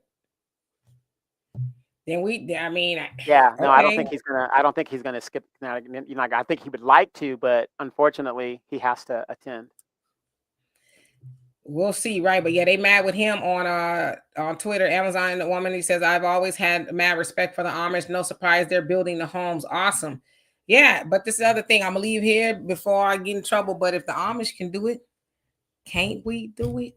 Then yeah, no, okay. I don't think he's gonna skip. I think he would like to, but unfortunately, he has to attend. We'll see, right? But yeah, they mad with him on Twitter. Amazon, the woman, he says, I've always had mad respect for the Amish. No surprise, they're building the homes. Awesome. Yeah, but this is the other thing. I'm gonna leave here before I get in trouble. But if the Amish can do it, can't we do it?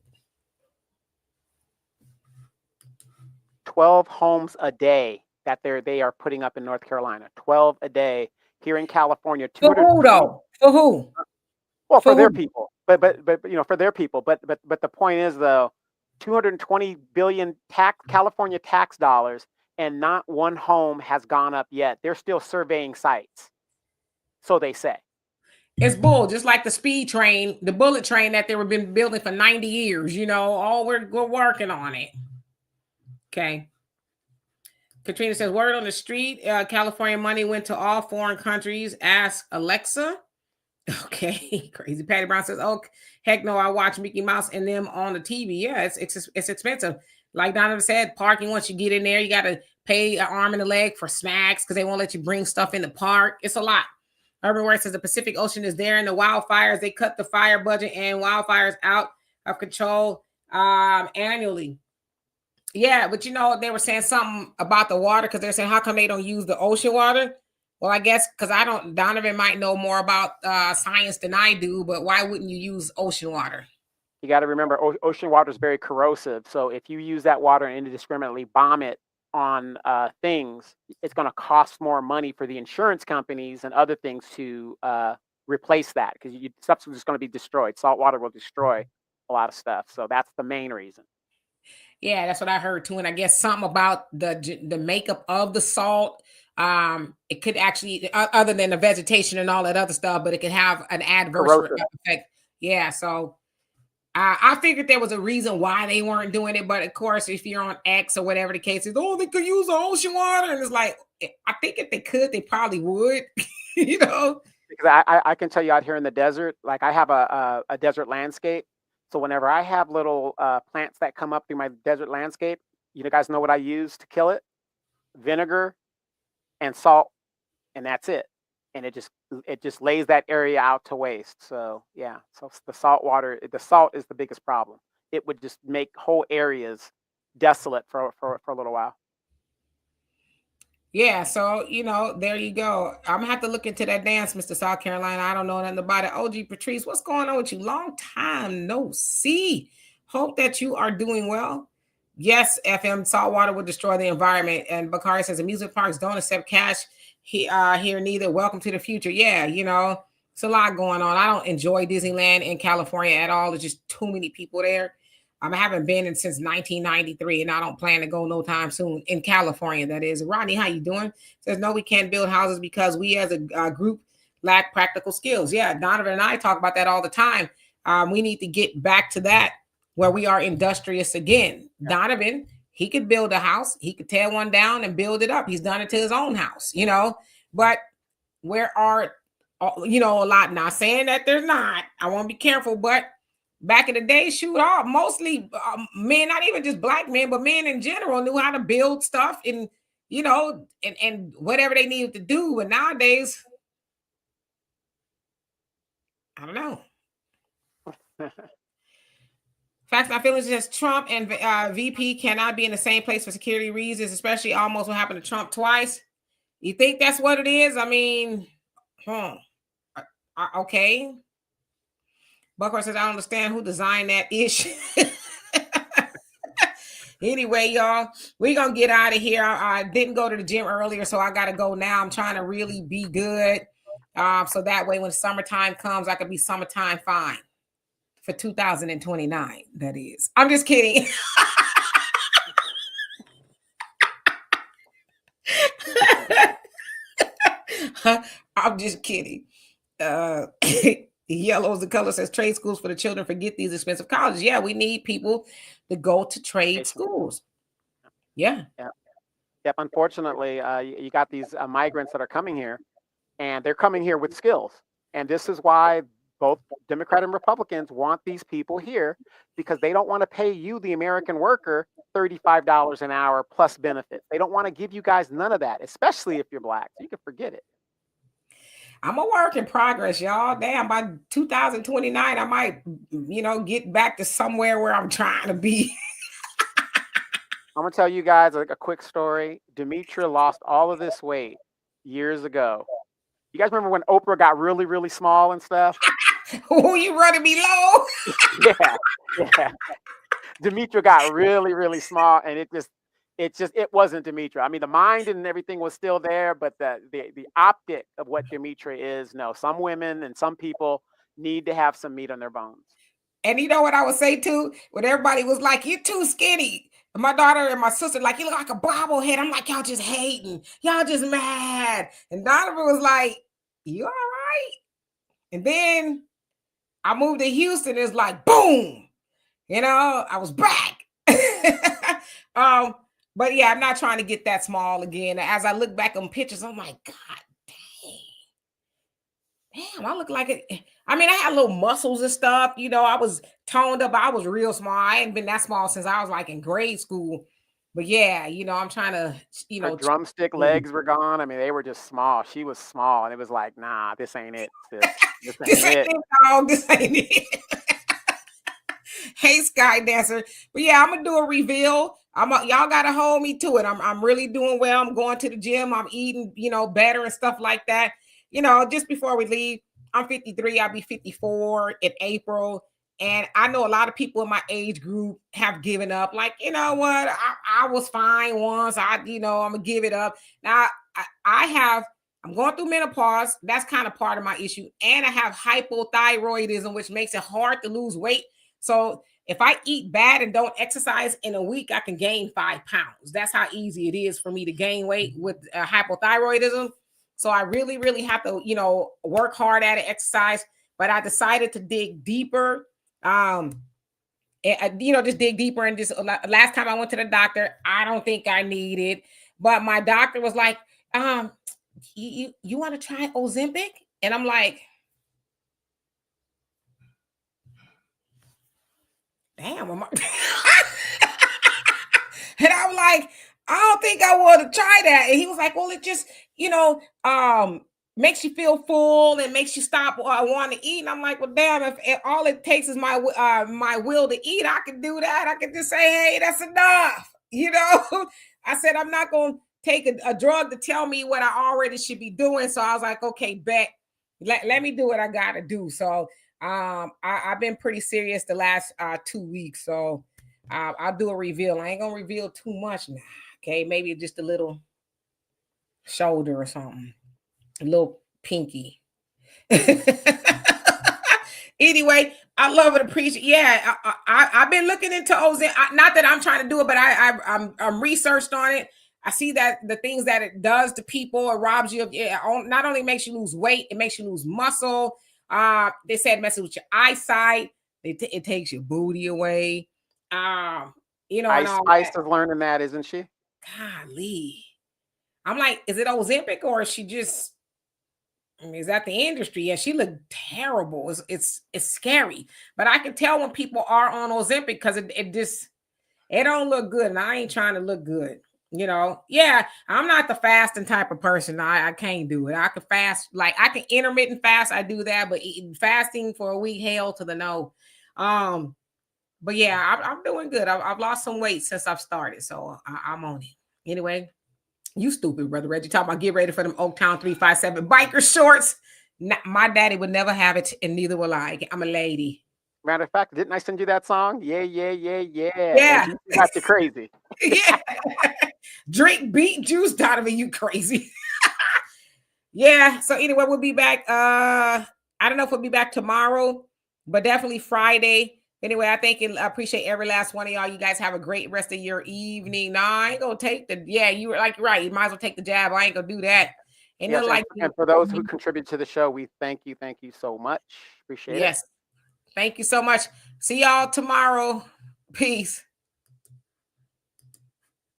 12 homes a day that they are putting up in North Carolina. 12 a day here in California. For who though? For who? Well, for their people. But for their people. But the point is though, 220 billion California tax dollars, and not one home has gone up yet. They're still surveying sites. So they say. It's bull, just like the speed train, the bullet train that they were been building for 90 years. We're working on it. Okay. Katrina says, word on the street, California money went to all foreign countries. Ask Alexa. Okay. Crazy. Patty Brown says, oh, heck no, I watch Mickey Mouse and them on the TV. Yeah, it's expensive. Like Donovan said, parking, once you get in there, you got to pay an arm and a leg for snacks because they won't let you bring stuff in the park. It's a lot. Urban Word says the Pacific Ocean is there and the wildfires. They cut the fire budget and wildfires out of control annually. Yeah, but they were saying something about the water because they're saying, how come they don't use the ocean water? Well, I guess because Donovan might know more about science than I do, but why wouldn't you use ocean water? You got to remember, ocean water is very corrosive. So if you use that water and indiscriminately bomb it on things, it's going to cost more money for the insurance companies and other things to replace that because stuff's just going to be destroyed. Salt water will destroy a lot of stuff. So that's the main reason. Yeah, that's what I heard too. And I guess something about the makeup of the salt. It could actually, other than the vegetation and all that other stuff, but it could have an adverse effect. Yeah, so I figured there was a reason why they weren't doing it. But of course, if you're on X or whatever the case is, they could use the ocean water. And it's like, I think if they could, they probably would, Because I can tell you out here in the desert, like I have a desert landscape. So whenever I have little plants that come up through my desert landscape, you guys know what I use to kill it? Vinegar and salt, and that's it. And it just lays that area out to waste. So yeah, so the salt is the biggest problem. It would just make whole areas desolate for a little while. Yeah, so there you go. I'm gonna have to look into that dance, Mr. South Carolina. I don't know nothing about it. OG Patrice, what's going on with you? Long time no see. Hope that you are doing well. Yes, FM saltwater would destroy the environment. And Bakari says amusement parks don't accept cash here neither. Welcome to the future. Yeah, it's a lot going on. I don't enjoy Disneyland in California at all. There's just too many people there. I haven't been in since 1993, and I don't plan to go no time soon in California. That is, Rodney, how you doing? Says no, we can't build houses because we as a group lack practical skills. Yeah, Donovan and I talk about that all the time. We need to get back to that where we are industrious again. Donovan, he could build a house, he could tear one down and build it up. He's done it to his own house, But where are a lot? Not saying that there's not. I want to be careful, but back in the day, shoot off, mostly men, not even just black men, but men in general knew how to build stuff and, and whatever they needed to do. But nowadays, I don't know. Facts, my feelings is Trump and VP cannot be in the same place for security reasons, especially almost what happened to Trump twice. You think that's what it is? I mean, okay. Buckhorn says, I don't understand who designed that issue. Anyway, y'all, we're going to get out of here. I didn't go to the gym earlier, so I got to go now. I'm trying to really be good. So that way when summertime comes, I could be summertime fine for 2029, that is. I'm just kidding. I'm just kidding. Yellow's the color, says trade schools for the children. Forget these expensive colleges. Yeah, we need people to go to trade schools. Yeah. Yep. Unfortunately, you got these migrants that are coming here, and they're coming here with skills. And this is why both Democrat and Republicans want these people here, because they don't want to pay you, the American worker, $35 an hour plus benefits. They don't want to give you guys none of that, especially if you're black. So you can forget it. I'm a work in progress, y'all. Damn, by 2029, I might, get back to somewhere where I'm trying to be. I'm going to tell you guys a quick story. Demetra lost all of this weight years ago. You guys remember when Oprah got really, really small and stuff? Oh, you running me low? Yeah. Demetra got really, really small, and it wasn't Demetra. I mean, the mind and everything was still there, but the optic of what Demetra is, no. Some women and some people need to have some meat on their bones. And you know what I would say too? When everybody was like, "You're too skinny." And my daughter and my sister, like, "You look like a bobblehead." I'm like, "Y'all just hating. Y'all just mad." And Donovan was like, "You all right?" And then I moved to Houston. It's like, boom. I was back. But yeah, I'm not trying to get that small again. As I look back on pictures, I'm like, God damn, I look like it. I mean, I had little muscles and stuff. I was toned up. I was real small. I ain't been that small since I was like in grade school. But yeah, I'm trying to, Her drumstick legs were gone. I mean, they were just small. She was small, and it was like, nah, this ain't it, sis. This ain't it. No, this ain't it. Hey, Sky Dancer. But yeah, I'm gonna do a reveal. Y'all gotta hold me to it. I'm really doing well. I'm going to the gym. I'm eating, better and stuff like that. Just before we leave, I'm 53. I'll be 54 in April. And I know a lot of people in my age group have given up. Like, you know what? I was fine once. I'm gonna give it up. Now I'm going through menopause. That's kind of part of my issue. And I have hypothyroidism, which makes it hard to lose weight. So if I eat bad and don't exercise in a week, I can gain 5 pounds. That's how easy it is for me to gain weight with hypothyroidism. So I really, really have to, work hard at it, exercise. But I decided to dig deeper. Just dig deeper. And just last time I went to the doctor, I don't think I need it. But my doctor was like, you want to try Ozempic? And I'm like, damn. And I'm like, I don't think I want to try that. And he was like, well, it just, makes you feel full and makes you stop wanting to eat. And I'm like, well, damn, if all it takes is my will to eat, I can do that. I can just say, hey, that's enough. You know, I said, I'm not going to take a drug to tell me what I already should be doing. So I was like, okay, bet. Let me do what I got to do. So I've been pretty serious the last 2 weeks. So I'll do a reveal. I ain't going to reveal too much now. Okay, maybe just a little shoulder or something. A little pinky. Anyway, I love and appreciate. Yeah, I've been looking into Ozempic. Not that I'm trying to do it, but I'm researched on it. I see that the things that it does to people, it robs you of. Yeah, not only makes you lose weight, it makes you lose muscle. They said it messes with your eyesight. It takes your booty away. You know, and Ice all Spice that. is learning that, isn't she? Golly, I'm like, is it Ozempic or is she just? I mean, is that the industry? Yeah, she looked terrible. It's scary, but I can tell when people are on Ozempic because it don't look good, and I ain't trying to look good. You know, yeah, I'm not the fasting type of person. I can't do it. I can fast, like I can intermittent fast. I do that, but fasting for a week, hell to the no. But yeah, I'm doing good. I've lost some weight since I've started, so I'm on it. Anyway, you stupid, Brother Reggie. Talking about get ready for them Oaktown 357 biker shorts. My daddy would never have it, and neither will I. I'm a lady. Matter of fact, didn't I send you that song? Yeah, yeah, yeah, yeah. Yeah. And you got you crazy. Yeah. Drink beet juice, Donovan, you crazy. Yeah. So anyway, we'll be back. I don't know if we'll be back tomorrow, but definitely Friday. Anyway, I appreciate every last one of y'all. You guys have a great rest of your evening. Nah, I ain't gonna take you were like, you're right. You might as well take the jab. I ain't gonna do that. Ain't Yes, like and for those who contribute to the show, we thank you so much. Appreciate it. Yes. Thank you so much. See y'all tomorrow. Peace.